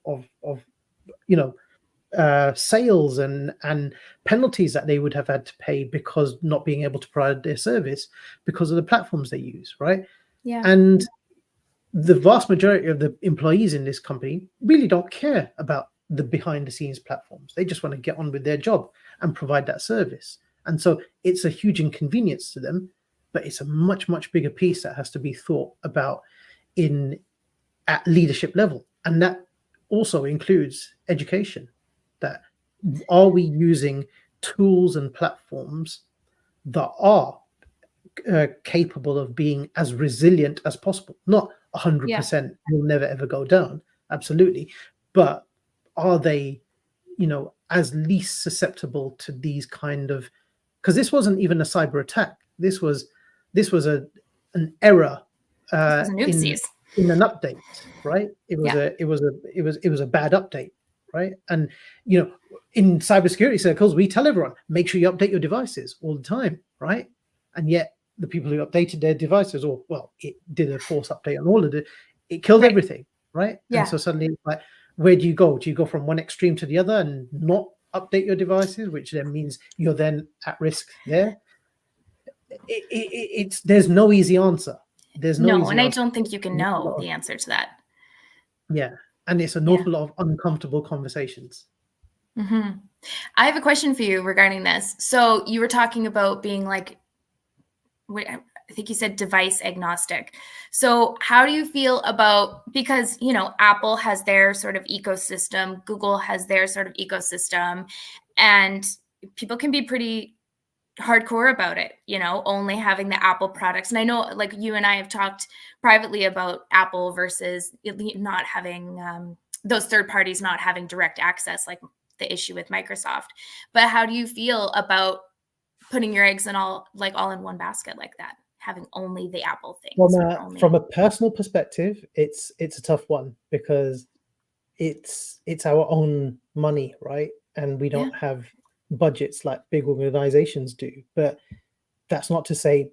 Speaker 2: sales and penalties that they would have had to pay because not being able to provide their service because of the platforms they use, right?
Speaker 1: Yeah.
Speaker 2: And the vast majority of the employees in this company really don't care about the behind the scenes platforms. They just want to get on with their job and provide that service. And so it's a huge inconvenience to them, but it's a much, much bigger piece that has to be thought about at leadership level. And that also includes education. That are we using tools and platforms that are capable of being as resilient as possible? Not
Speaker 1: Yeah.
Speaker 2: 100% will never ever go down, absolutely, but are they as least susceptible to these kind of, because this wasn't even a cyber attack, this was an error
Speaker 1: This was an
Speaker 2: in
Speaker 1: oopsies.
Speaker 2: an update, right? It was
Speaker 1: Yeah.
Speaker 2: a bad update, right? And in cybersecurity circles we tell everyone, make sure you update your devices all the time, right? And yet the people who updated their devices, or well, it did a force update on all of it killed
Speaker 1: Right.
Speaker 2: everything, right? And
Speaker 1: Yeah.
Speaker 2: so suddenly it's like, where do you go? Do you go from one extreme to the other and not update your devices, which then means you're then at risk there? It's there's no easy answer. There's no
Speaker 1: No,
Speaker 2: easy
Speaker 1: and I
Speaker 2: answer.
Speaker 1: don't think you can know the answer to that.
Speaker 2: Yeah, and it's an
Speaker 1: Yeah.
Speaker 2: awful lot of uncomfortable conversations.
Speaker 1: Hmm. I have a question for you regarding this. So you were talking about being like, I think you said device agnostic. So how do you feel about, because, Apple has their sort of ecosystem, Google has their sort of ecosystem, and people can be pretty hardcore about it, only having the Apple products. And I know, like, you and I have talked privately about Apple versus not having those third parties not having direct access, like the issue with Microsoft. But how do you feel about putting your eggs in all in one basket like that, having only the Apple
Speaker 2: From
Speaker 1: things or
Speaker 2: a
Speaker 1: only?
Speaker 2: from a personal perspective, it's a tough one because it's our own money, right? And we
Speaker 1: Yeah.
Speaker 2: don't have budgets like big organizations do. But that's not to say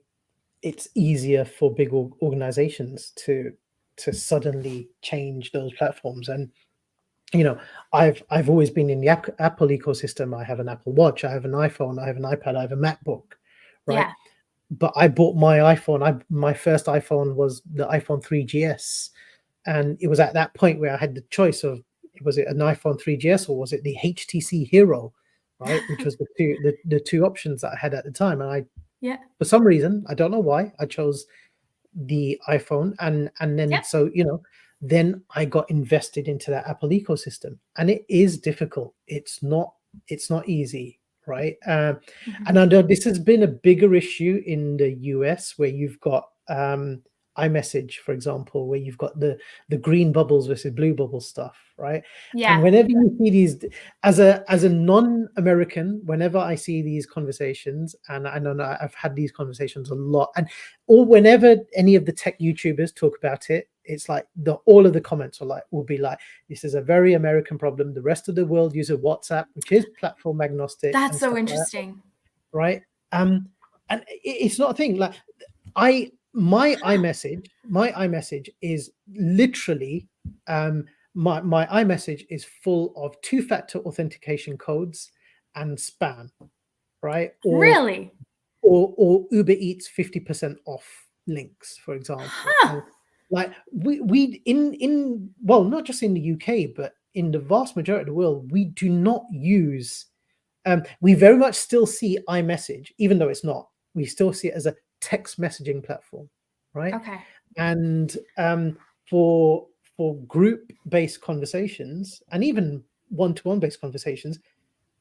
Speaker 2: it's easier for big organizations to suddenly change those platforms. And I've always been in the Apple ecosystem. I have an Apple Watch, I have an iPhone, I have an iPad, I have a MacBook, right?
Speaker 1: Yeah.
Speaker 2: But I bought my iPhone. My first iPhone was the iPhone 3GS, and it was at that point where I had the choice of, was it an iPhone 3GS or was it the HTC Hero, right? Which was the two options that I had at the time. And I,
Speaker 1: Yeah.
Speaker 2: for some reason, I don't know why, I chose the iPhone, and then
Speaker 1: Yeah.
Speaker 2: so then I got invested into that Apple ecosystem, and it is difficult. It's not easy, right? And I know this has been a bigger issue in the US, where you've got iMessage, for example, where you've got the green bubbles versus blue bubble stuff, right?
Speaker 1: Yeah.
Speaker 2: And whenever you see these, as a non-American, whenever I see these conversations, and I know I've had these conversations a lot, or whenever any of the tech YouTubers talk about it, it's like all of the comments will be like, this is a very American problem. The rest of the world uses WhatsApp, which is platform agnostic.
Speaker 1: That's
Speaker 2: and
Speaker 1: so
Speaker 2: stuff
Speaker 1: interesting.
Speaker 2: like that, right? And it's not a thing. Like my iMessage is literally my iMessage is full of two-factor authentication codes and spam, right?
Speaker 1: Really?
Speaker 2: Or Uber Eats 50% off links, for example.
Speaker 1: Huh.
Speaker 2: And like we in well, not just in the UK, but in the vast majority of the world, we do not use. We very much still see iMessage, even though it's not. We still see it as a text messaging platform, right?
Speaker 1: Okay.
Speaker 2: And for group-based conversations, and even one-to-one based conversations,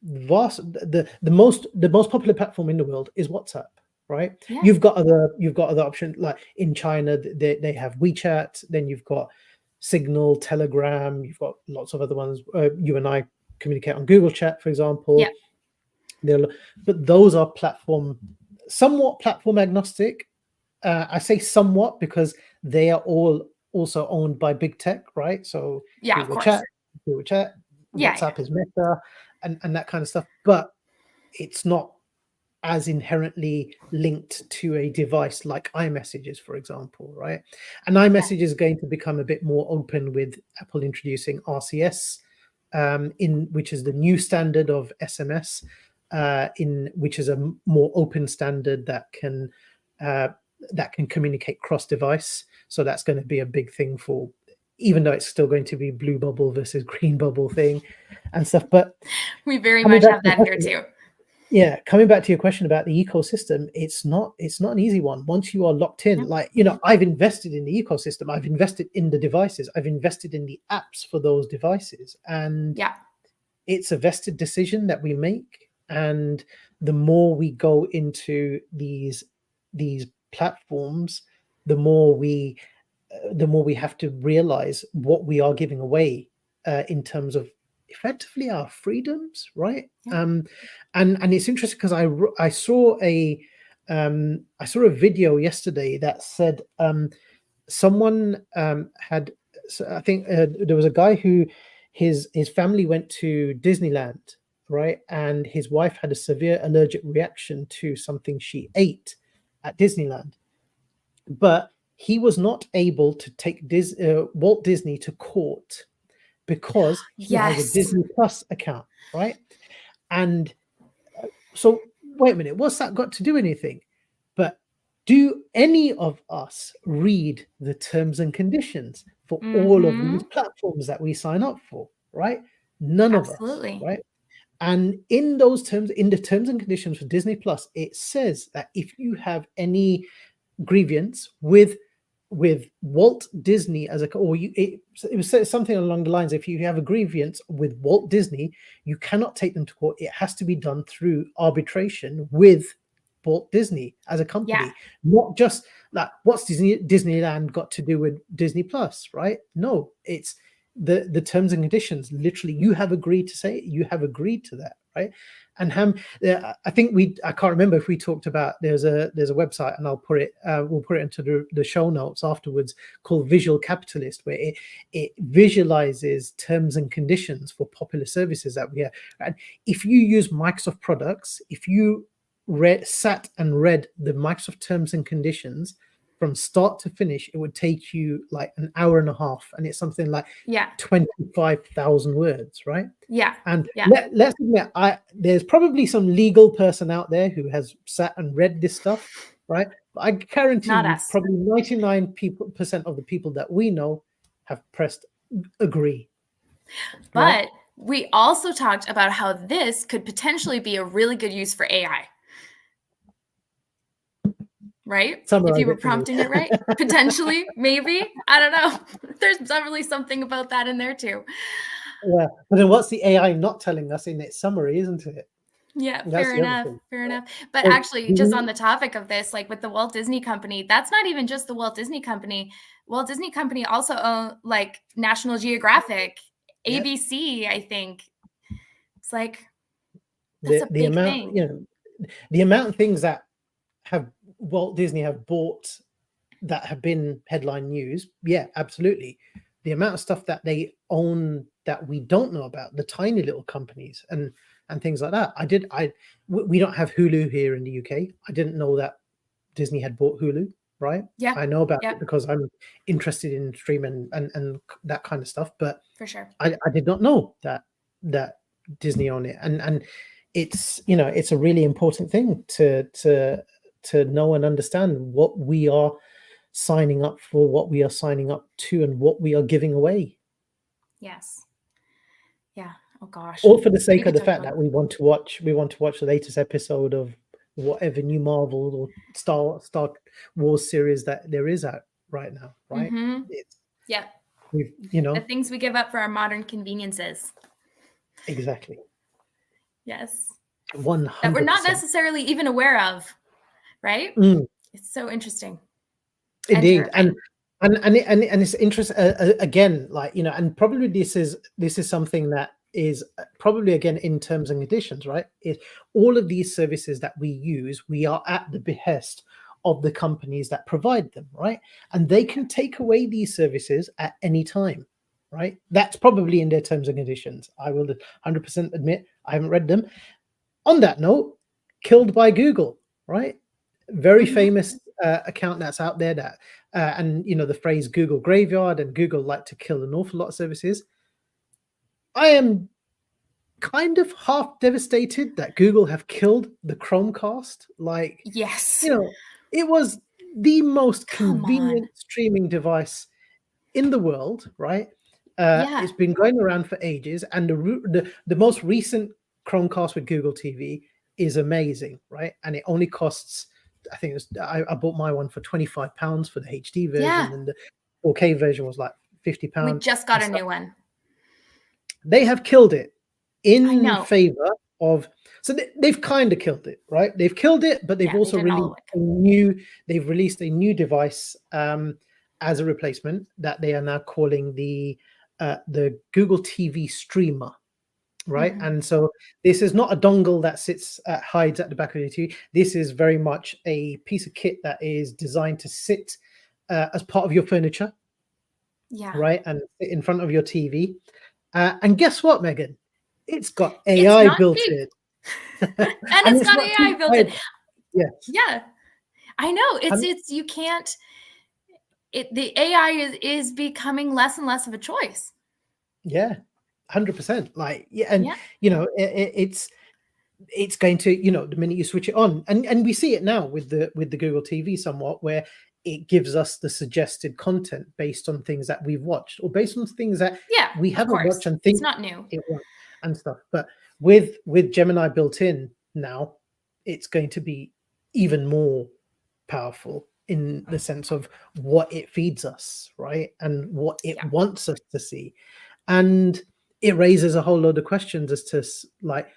Speaker 2: the most popular platform in the world is WhatsApp, right?
Speaker 1: Yeah.
Speaker 2: You've got other options, like in China they have WeChat, then you've got Signal, Telegram, you've got lots of other ones. You and I communicate on Google Chat, for example.
Speaker 1: Yeah.
Speaker 2: But those are somewhat platform agnostic. I say somewhat because they are all also owned by big tech, right? So
Speaker 1: Yeah, of
Speaker 2: Google
Speaker 1: course.
Speaker 2: Chat,
Speaker 1: Yeah,
Speaker 2: WhatsApp is Meta, and that kind of stuff. But it's not as inherently linked to a device like iMessages, for example, right? And iMessage is going to become a bit more open with Apple introducing RCS, which is the new standard of SMS, which is a more open standard that can communicate cross-device. So that's going to be a big thing for, even though it's still going to be blue bubble versus green bubble thing and stuff. But
Speaker 1: we very much have that here too.
Speaker 2: Yeah, coming back to your question about the ecosystem, it's not an easy one. Once you are locked in, like, I've invested in the ecosystem, I've invested in the devices, I've invested in the apps for those devices, and it's a vested decision that we make. And the more we go into these platforms, the more we have to realize what we are giving away in terms of effectively our freedoms, right? And it's interesting because I saw a video yesterday that said someone had, I think there was a guy who his family went to Disneyland, right? And his wife had a severe allergic reaction to something she ate at Disneyland, but he was not able to take Walt Disney to court because he has a Disney Plus account, right? And so, wait a minute, what's that got to do anything? But do any of us read the terms and conditions for all of these platforms that we sign up for, right? None of us, right? And in those terms, in the terms and conditions for Disney Plus, it says that if you have any grievance with Walt Disney it was something along the lines, if you have a grievance with Walt Disney, you cannot take them to court. It has to be done through arbitration with Walt Disney as a company, not just like, what's Disneyland got to do with Disney Plus, right? No, it's the terms and conditions. Literally, you have agreed to that, right? And I think I can't remember if we talked about, there's a website, and we'll put it into the show notes afterwards, called Visual Capitalist, where it visualizes terms and conditions for popular services that we have. And if you use Microsoft products, if you sat and read the Microsoft terms and conditions from start to finish, it would take you like an hour and a half, and it's something like 25,000 words, right?
Speaker 1: Yeah.
Speaker 2: And let's admit, there's probably some legal person out there who has sat and read this stuff, right? But I guarantee you, probably 99% of the people that we know have pressed agree.
Speaker 1: But right? We also talked about how this could potentially be a really good use for AI. Right? If you were prompting it right, potentially, maybe, I don't know. There's definitely something about that in there too.
Speaker 2: Yeah, but then what's the AI not telling us in its summary, isn't it?
Speaker 1: Yeah, fair enough. But actually, just on the topic of this, like with the Walt Disney Company, that's not even just the Walt Disney Company. Walt Disney Company also owns like National Geographic, ABC, I think. It's like, that's a big thing.
Speaker 2: You know, the amount of things that have Walt Disney have bought that have been headline news, yeah, absolutely. The amount of stuff that they own that we don't know about, the tiny little companies and things like that. We don't have Hulu here in the UK. I didn't know that Disney had bought Hulu, right?
Speaker 1: Yeah.
Speaker 2: I know about it because I'm interested in streaming and that kind of stuff, but
Speaker 1: for sure,
Speaker 2: I did not know that Disney owned it. And it's, you know, it's a really important thing to know and understand what we are signing up for, what we are signing up to, and what we are giving away.
Speaker 1: Yes. Yeah. Oh gosh.
Speaker 2: All for the sake of the fact that we want to watch the latest episode of whatever new Marvel or Star Wars series that there is out right now, right?
Speaker 1: Mm-hmm.
Speaker 2: You know,
Speaker 1: the things we give up for our modern conveniences.
Speaker 2: Exactly.
Speaker 1: Yes.
Speaker 2: 100%.
Speaker 1: That we're not necessarily even aware of, right? It's so interesting.
Speaker 2: Indeed, and it's interesting again, like, you know, and probably this is something that is probably again in terms and conditions, right? Is all of these services that we use, we are at the behest of the companies that provide them, right? And they can take away these services at any time, right? That's probably in their terms and conditions. I will 100% admit I haven't read them. On that note, killed by Google, right? Very famous account that's out there that and you know, the phrase Google graveyard, and Google like to kill an awful lot of services. I am kind of half devastated that Google have killed the Chromecast. Like,
Speaker 1: yes,
Speaker 2: you know, it was the most convenient streaming device in the world, right? It's been going around for ages, and the most recent Chromecast with Google TV is amazing, right? And it only costs, I think I bought my one for £25 for the HD version, and the 4K version was like £50.
Speaker 1: We just got a new one.
Speaker 2: They have killed it in favor of, so they've kind of killed it, right? They've killed it, but they've also released a new device as a replacement that they are now calling the Google TV Streamer, right? And so this is not a dongle that hides at the back of your TV. This is very much a piece of kit that is designed to sit as part of your furniture, right, and in front of your TV. And guess what, Megan? It's got AI built in.
Speaker 1: and it's got AI built in.
Speaker 2: Yes.
Speaker 1: Yeah. I know. It's you can't. The AI is becoming less and less of a choice.
Speaker 2: Yeah, 100%. Like, you know, it's going to, you know, the minute you switch it on, and we see it now with the Google TV somewhat, where it gives us the suggested content based on things that we've watched or based on things that we haven't watched and think
Speaker 1: it's not new
Speaker 2: and stuff. But with Gemini built in now, it's going to be even more powerful in the sense of what it feeds us, right? And what it wants us to see. And it raises a whole load of questions as to, like,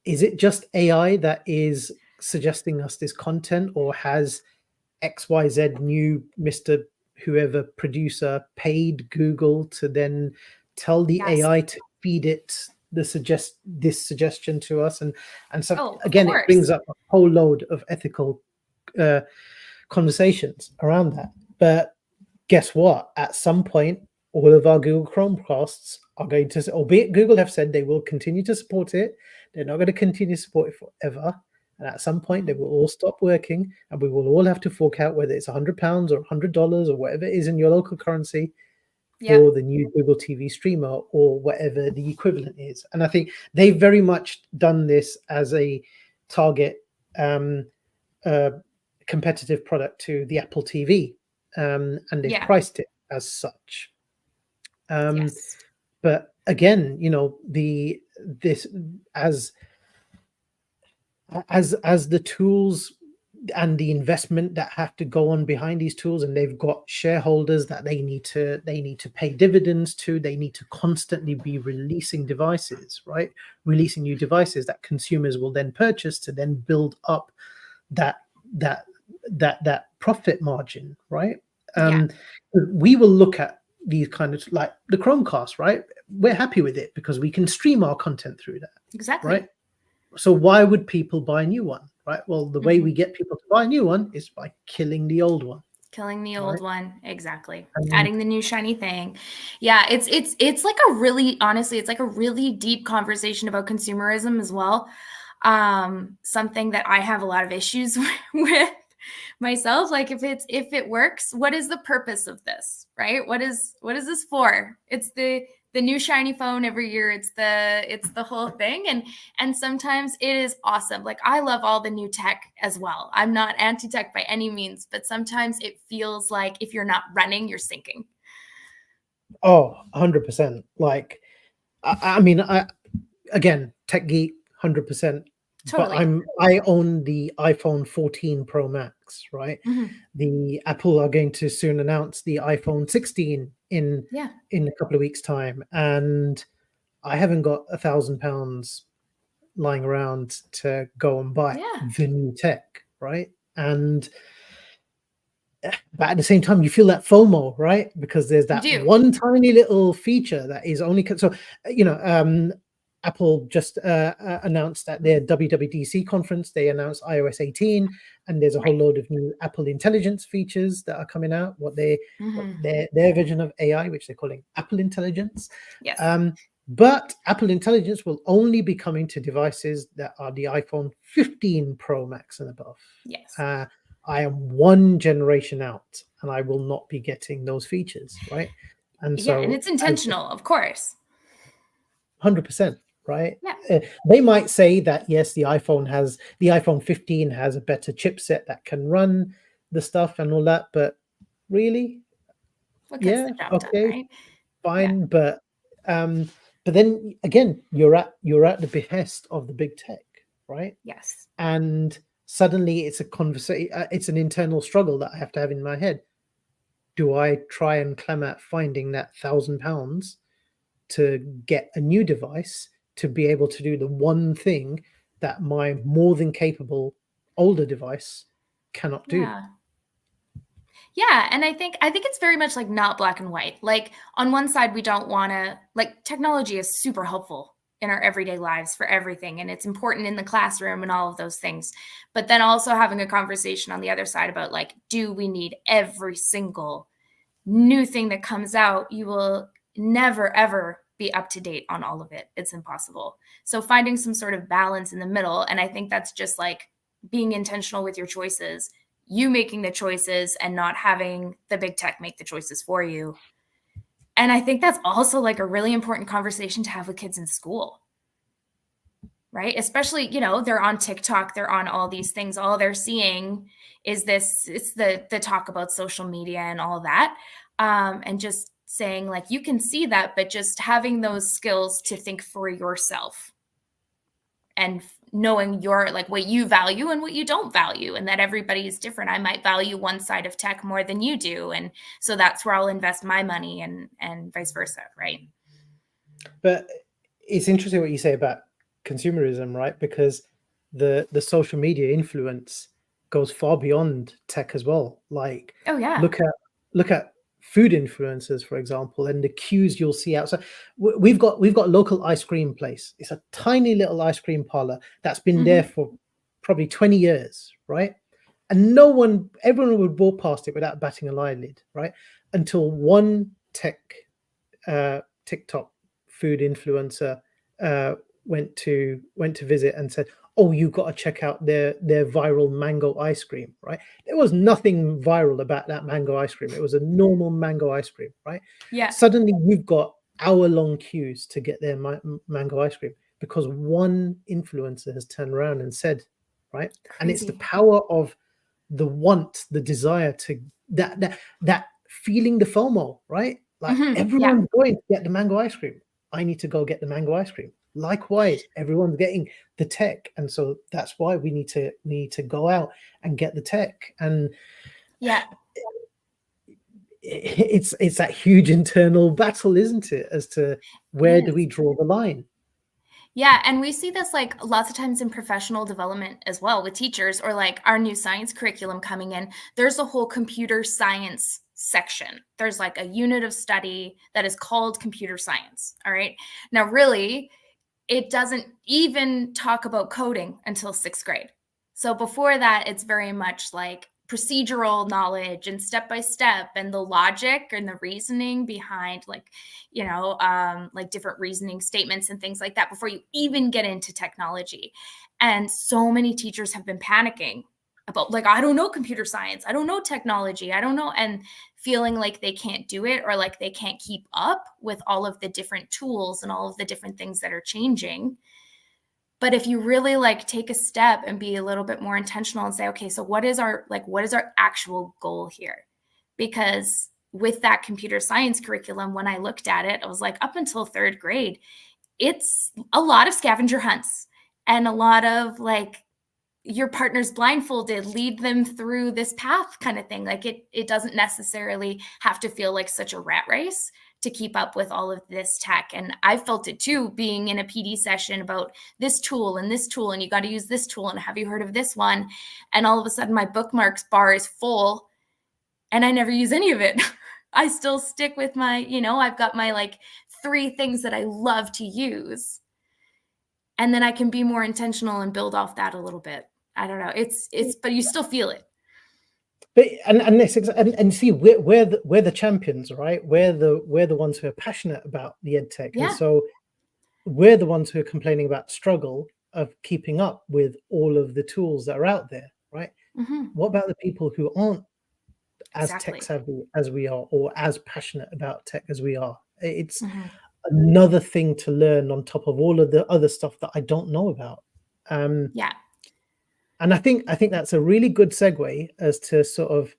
Speaker 2: is it just AI that is suggesting us this content, or has XYZ new Mr. whoever producer paid Google to then tell the AI to feed it this suggestion to us, and so
Speaker 1: Oh, of
Speaker 2: again, it brings
Speaker 1: course.
Speaker 2: up a whole load of ethical conversations around that. But guess what? At some point, all of our Google Chromecasts are going to, albeit Google have said they will continue to support it, they're not going to continue to support it forever. And at some point, they will all stop working, and we will all have to fork out whether it's £100 or $100 or whatever it is in your local currency
Speaker 1: Yep.
Speaker 2: for the new Google TV streamer or whatever the equivalent is. And I think they've very much done this as a target competitive product to the Apple TV, and they've priced it as such.
Speaker 1: Yes.
Speaker 2: But again, you know, this as the tools and the investment that have to go on behind these tools, and they've got shareholders that they need to pay dividends to, they need to constantly be releasing devices, right? Releasing new devices that consumers will then purchase to then build up that profit margin, right? We will look at these kind of, like the Chromecast, right? We're happy with it because we can stream our content through that.
Speaker 1: Exactly.
Speaker 2: Right? So why would people buy a new one, right? Well, the way we get people to buy a new one is by killing the old one.
Speaker 1: Killing the old one. Exactly. Adding the new shiny thing. Yeah, it's like a really, honestly, it's like a really deep conversation about consumerism as well. Something that I have a lot of issues with myself. Like if it works, what is the purpose of this, right? What is this for? It's the new shiny phone every year. It's the whole thing. And sometimes it is awesome. Like I love all the new tech as well. I'm not anti-tech by any means, but sometimes it feels like if you're not running, you're sinking.
Speaker 2: Oh, 100%. Like, I mean, again, tech geek, 100%.
Speaker 1: Totally.
Speaker 2: But I own the iPhone 14 Pro Max, right? The Apple are going to soon announce the iPhone 16 in a couple of weeks' time, and I haven't got £1,000 lying around to go and buy the new tech, right? And but at the same time, you feel that FOMO, right? Because there's that one tiny little feature that is only so, you know, Apple just announced at their WWDC conference, they announced iOS 18, and there's a whole load of new Apple Intelligence features that are coming out. Their version of AI, which they're calling Apple Intelligence.
Speaker 1: Yes.
Speaker 2: But Apple Intelligence will only be coming to devices that are the iPhone 15 Pro Max and above.
Speaker 1: Yes.
Speaker 2: I am one generation out, and I will not be getting those features, right? And so,
Speaker 1: and it's intentional, of course.
Speaker 2: 100%. Right? They might say that yes, the iPhone 15 has a better chipset that can run the stuff and all that, but really,
Speaker 1: the job done, right?
Speaker 2: Fine, but then again, you're at the behest of the big tech, right?
Speaker 1: Yes.
Speaker 2: And suddenly it's a conversation, it's an internal struggle that I have to have in my head. Do I try and climb at finding that £1,000 to get a new device to be able to do the one thing that my more than capable older device cannot do?
Speaker 1: Yeah, and I think it's very much like not black and white. Like on one side, we don't want to, like, technology is super helpful in our everyday lives for everything, and it's important in the classroom and all of those things. But then also having a conversation on the other side about, like, do we need every single new thing that comes out? You will never, ever be up to date on all of it. It's impossible. So finding some sort of balance in the middle. And I think that's just like being intentional with your choices, you making the choices and not having the big tech make the choices for you. And I think that's also like a really important conversation to have with kids in school, right? Especially, you know, they're on TikTok, they're on all these things. All they're seeing is this, it's the talk about social media and all that. And just saying, like, you can see that, but just having those skills to think for yourself and knowing your, like, what you value and what you don't value, and that everybody is different. I might value one side of tech more than you do, and so that's where I'll invest my money, and vice versa, right?
Speaker 2: But it's interesting what you say about consumerism, right? Because the social media influence goes far beyond tech as well. Like, look at food influencers, for example, and the queues you'll see outside. We've got a local ice cream place. It's a tiny little ice cream parlor that's been there for probably 20 years, right? And everyone would walk past it without batting an eyelid, right? Until one TikTok food influencer went to visit and said, "Oh, you've got to check out their viral mango ice cream," right? There was nothing viral about that mango ice cream. It was a normal mango ice cream, right?
Speaker 1: Yeah.
Speaker 2: Suddenly you've got hour-long queues to get their mango ice cream because one influencer has turned around and said, right?
Speaker 1: Crazy.
Speaker 2: And it's the power of the the desire to that feeling the FOMO, right? Like everyone's going to get the mango ice cream. I need to go get the mango ice cream. Likewise, everyone's getting the tech, and so that's why we need to go out and get the tech. And it's that huge internal battle, isn't it, as to where do we draw the line?
Speaker 1: Yeah, and we see this like lots of times in professional development as well with teachers, or like our new science curriculum coming in. There's a whole computer science section. There's like a unit of study that is called computer science. All right. Now, really, it doesn't even talk about coding until 6th grade. So before that, it's very much like procedural knowledge and step by step and the logic and the reasoning behind like different reasoning statements and things like that before you even get into technology. And so many teachers have been panicking about like, I don't know computer science, I don't know technology, I don't know, and feeling like they can't do it or like they can't keep up with all of the different tools and all of the different things that are changing. But if you really like take a step and be a little bit more intentional and say, okay, so what is our actual goal here? Because with that computer science curriculum, when I looked at it, I was like, up until 3rd grade, it's a lot of scavenger hunts and a lot of like your partner's blindfolded, lead them through this path kind of thing. Like it doesn't necessarily have to feel like such a rat race to keep up with all of this tech. And I felt it too, being in a PD session about this tool, and you got to use this tool, and have you heard of this one? And all of a sudden my bookmarks bar is full and I never use any of it. I still stick with my, I've got my like 3 things that I love to use. And then I can be more intentional and build off that a little bit. I don't know. It's but you still feel it.
Speaker 2: But and see, we're the champions, right? We're the ones who are passionate about the EdTech, and so we're the ones who are complaining about struggle of keeping up with all of the tools that are out there, right? What about the people who aren't as tech savvy as we are, or as passionate about tech as we are? It's another thing to learn on top of all of the other stuff that I don't know about. And I think that's a really good segue as to sort of,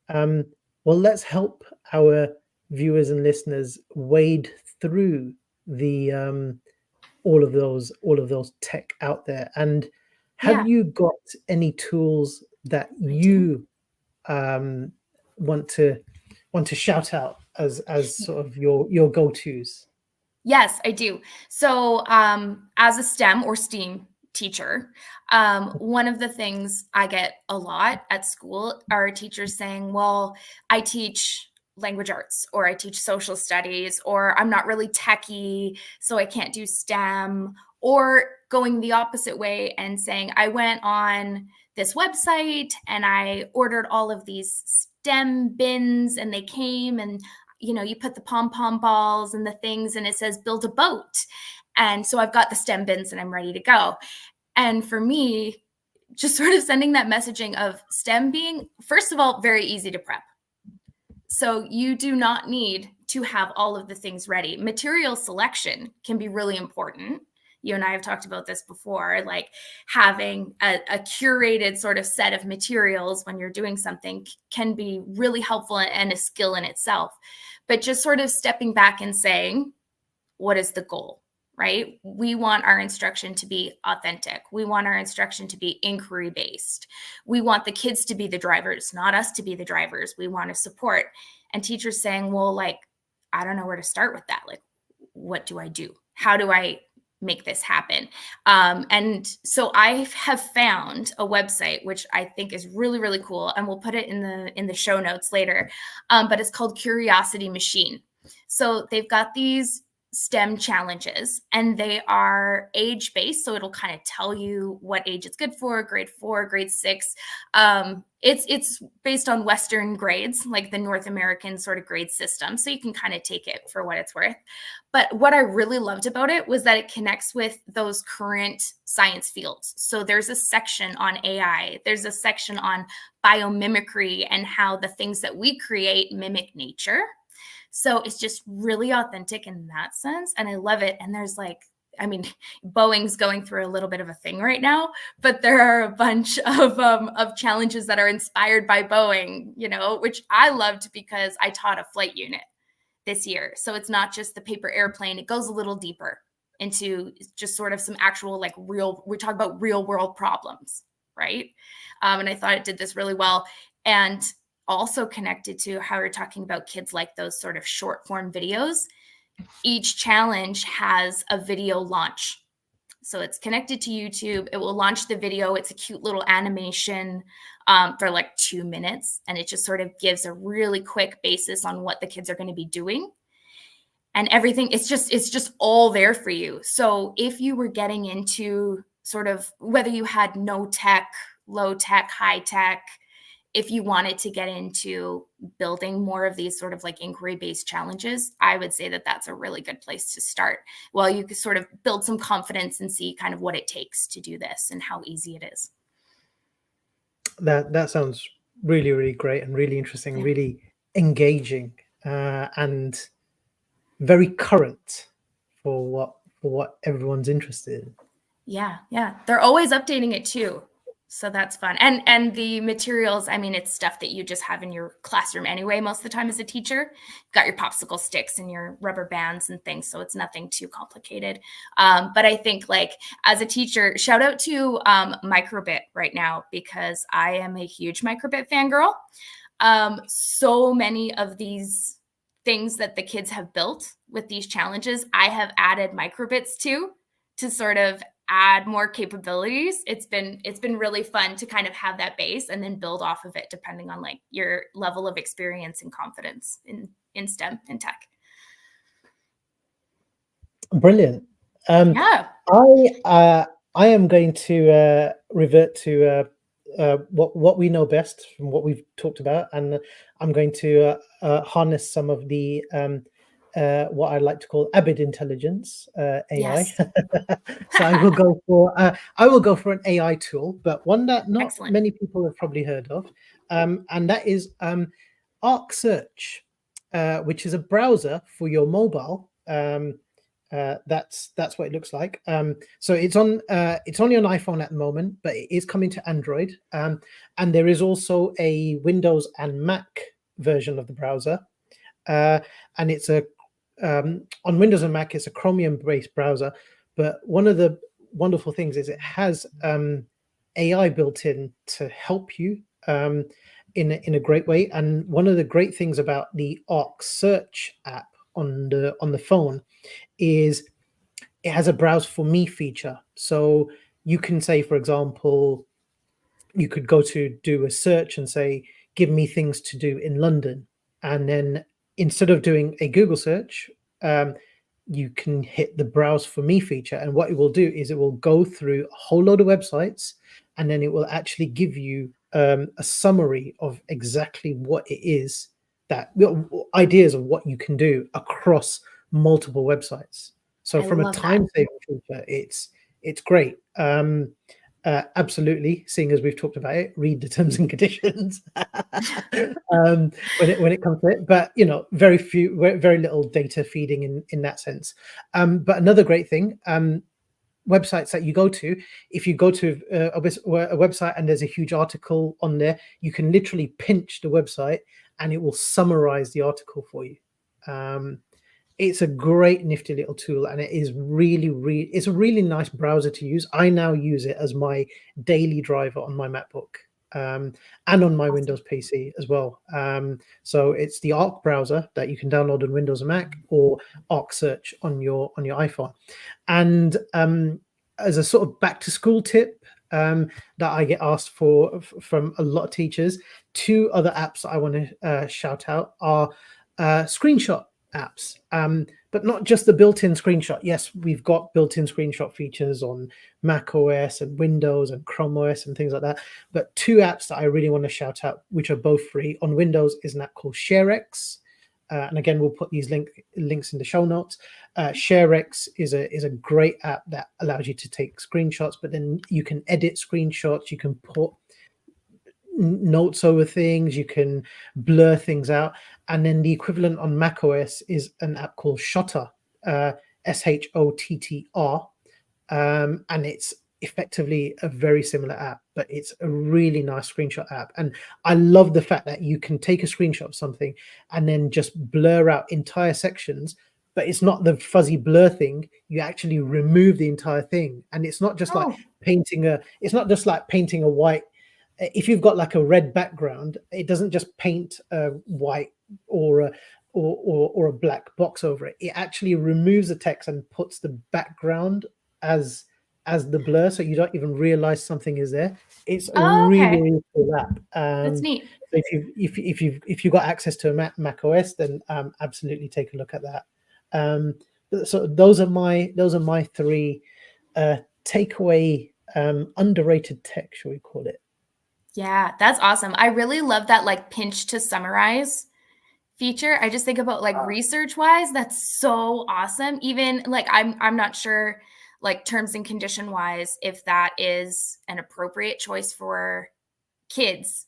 Speaker 2: well, let's help our viewers and listeners wade through the all of those tech out there. And have you got any tools that you want to shout out as sort of your go-tos?
Speaker 1: Yes, I do. So as a STEM or STEAM teacher, one of the things I get a lot at school are teachers saying, well, I teach language arts, or I teach social studies, or I'm not really techie, so I can't do STEM, or going the opposite way and saying, I went on this website and I ordered all of these STEM bins and they came, and you put the pom-pom balls and the things, and it says build a boat. And so I've got the STEM bins and I'm ready to go. And for me, just sort of sending that messaging of STEM being, first of all, very easy to prep. So you do not need to have all of the things ready. Material selection can be really important. You and I have talked about this before, like having a curated sort of set of materials when you're doing something can be really helpful and a skill in itself. But just sort of stepping back and saying, what is the goal, right? We want our instruction to be authentic. We want our instruction to be inquiry-based. We want the kids to be the drivers, not us to be the drivers. We want to support. And teachers saying, well, like, I don't know where to start with that. Like, what do I do? How do I make this happen. And so I have found a website which I think is really, really cool, and we'll put it in the show notes later. But it's called Curiosity Machine. So they've got these STEM challenges, and they are age based. So it'll kind of tell you what age it's good for, grade 4, grade 6. It's based on Western grades, like the North American sort of grade system. So you can kind of take it for what it's worth. But what I really loved about it was that it connects with those current science fields. So there's a section on AI, there's a section on biomimicry and how the things that we create mimic nature. So it's just really authentic in that sense. And I love it. And there's like, I mean, Boeing's going through a little bit of a thing right now, but there are a bunch of challenges that are inspired by Boeing, you know, which I loved because I taught a flight unit this year. So it's not just the paper airplane. It goes a little deeper into just sort of some actual like we talk about real world problems, right? And I thought it did this really well. And also connected to how you're talking about kids like those sort of short form videos. Each challenge has a video launch. So it's connected to YouTube. It will launch the video. It's a cute little animation for like 2 minutes. And it just sort of gives a really quick basis on what the kids are going to be doing. And everything, it's just all there for you. So if you were getting into sort of whether you had no tech, low tech, high tech, if you wanted to get into building more of these sort of like inquiry-based challenges, I would say that that's a really good place to start. Well, you could sort of build some confidence and see kind of what it takes to do this and how easy it is.
Speaker 2: That sounds really, really great and really interesting, really engaging, and very current for what everyone's interested in.
Speaker 1: Yeah. They're always updating it too. So that's fun. And the materials, I mean, it's stuff that you just have in your classroom anyway, most of the time as a teacher. You've got your popsicle sticks and your rubber bands and things. So it's nothing too complicated. But I think like as a teacher, shout out to Microbit right now, because I am a huge Microbit fangirl. So many of these things that the kids have built with these challenges, I have added microbits to sort of add more capabilities. It's been really fun to kind of have that base and then build off of it depending on like your level of experience and confidence in STEM and tech.
Speaker 2: Brilliant.
Speaker 1: Yeah.
Speaker 2: I am going to revert to what we know best from what we've talked about, and I'm going to harness some of the what I like to call Abid intelligence, AI.
Speaker 1: Yes.
Speaker 2: So I will go for an AI tool, but one that not
Speaker 1: Excellent.
Speaker 2: many people have probably heard of, and that is Arc Search, which is a browser for your mobile. That's what it looks like. So it's only on iPhone at the moment, but it is coming to Android. And there is also a Windows and Mac version of the browser. And it's on Windows and Mac, it's a Chromium-based browser. But one of the wonderful things is it has AI built in to help you in a great way. And one of the great things about the Arc Search app on the phone is it has a browse for me feature. So you can say, for example, you could go to do a search and say, give me things to do in London. And then instead of doing a Google search, you can hit the browse for me feature. And what it will do is it will go through a whole load of websites, and then it will actually give you a summary of exactly what it is ideas of what you can do across multiple websites. So from a time-saving feature, it's great. Absolutely, seeing as we've talked about it, read the terms and conditions when it comes to it. But very little data feeding in that sense. But another great thing, websites that you go to, if you go to a website and there's a huge article on there, you can literally pinch the website and it will summarize the article for you. It's a great nifty little tool, and it is it's a really nice browser to use. I now use it as my daily driver on my MacBook. and on my
Speaker 1: Awesome.
Speaker 2: Windows PC as well. So it's the Arc browser that you can download on Windows and Mac, or Arc Search on your iPhone. And as a sort of back to school tip that I get asked for from a lot of teachers, 2 other apps that I want to shout out are screenshot apps, but not just the built-in screenshot. Yes, we've got built-in screenshot features on Mac OS and Windows and Chrome OS and things like that. But 2 apps that I really want to shout out, which are both free. On Windows is an app called ShareX. And again, we'll put these links in the show notes. ShareX is a great app that allows you to take screenshots, but then you can edit screenshots. You can put notes over things, you can blur things out. And then the equivalent on macOS is an app called Shotter, SHOTTR, and it's effectively a very similar app, but it's a really nice screenshot app. And I love the fact that you can take a screenshot of something and then just blur out entire sections, but it's not the fuzzy blur thing. You actually remove the entire thing, and it's not just like painting a white. If you've got like a red background, it doesn't just paint a white or a black box over it. It actually removes the text and puts the background as the blur, so you don't even realize something is there. It's a really cool app.
Speaker 1: That's neat.
Speaker 2: So if you've got access to a Mac OS, then absolutely take a look at that. So those are my 3 takeaway underrated tech, shall we call it?
Speaker 1: Yeah, that's awesome. I really love that like pinch to summarize feature. I just think about like research wise, that's so awesome. Even like I'm not sure like terms and condition wise if that is an appropriate choice for kids.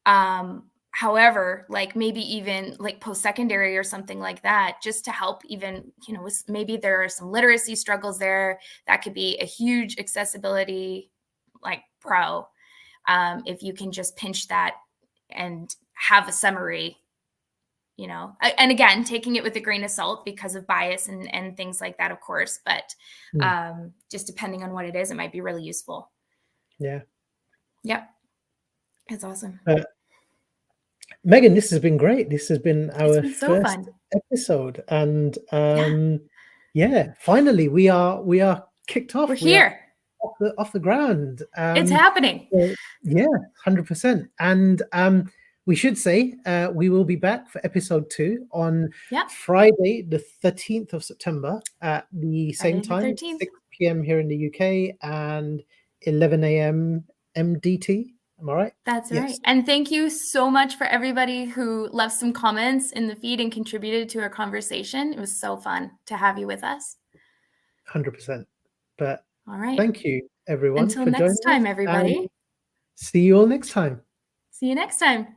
Speaker 1: However, like maybe even like post-secondary or something like that, just to help even, maybe there are some literacy struggles there, that could be a huge accessibility like pro. If you can just pinch that and have a summary, and again, taking it with a grain of salt because of bias and things like that, of course, but just depending on what it is, it might be really useful.
Speaker 2: Yeah.
Speaker 1: Yep. It's awesome.
Speaker 2: Megan, this has been great. This has been our
Speaker 1: so
Speaker 2: first
Speaker 1: fun.
Speaker 2: episode. And finally we are kicked off.
Speaker 1: We're here.
Speaker 2: Off the ground.
Speaker 1: It's happening.
Speaker 2: So, 100%. And we should say we will be back for episode 2 on Friday, the 13th of September at the same time, 6 p.m. here in the UK and 11 a.m. MDT. Am I right?
Speaker 1: That's right. And thank you so much for everybody who left some comments in the feed and contributed to our conversation. It was so fun to have you with us.
Speaker 2: 100%. But
Speaker 1: all right.
Speaker 2: Thank you, everyone.
Speaker 1: Until next time, everybody.
Speaker 2: See you all next time.
Speaker 1: See you next time.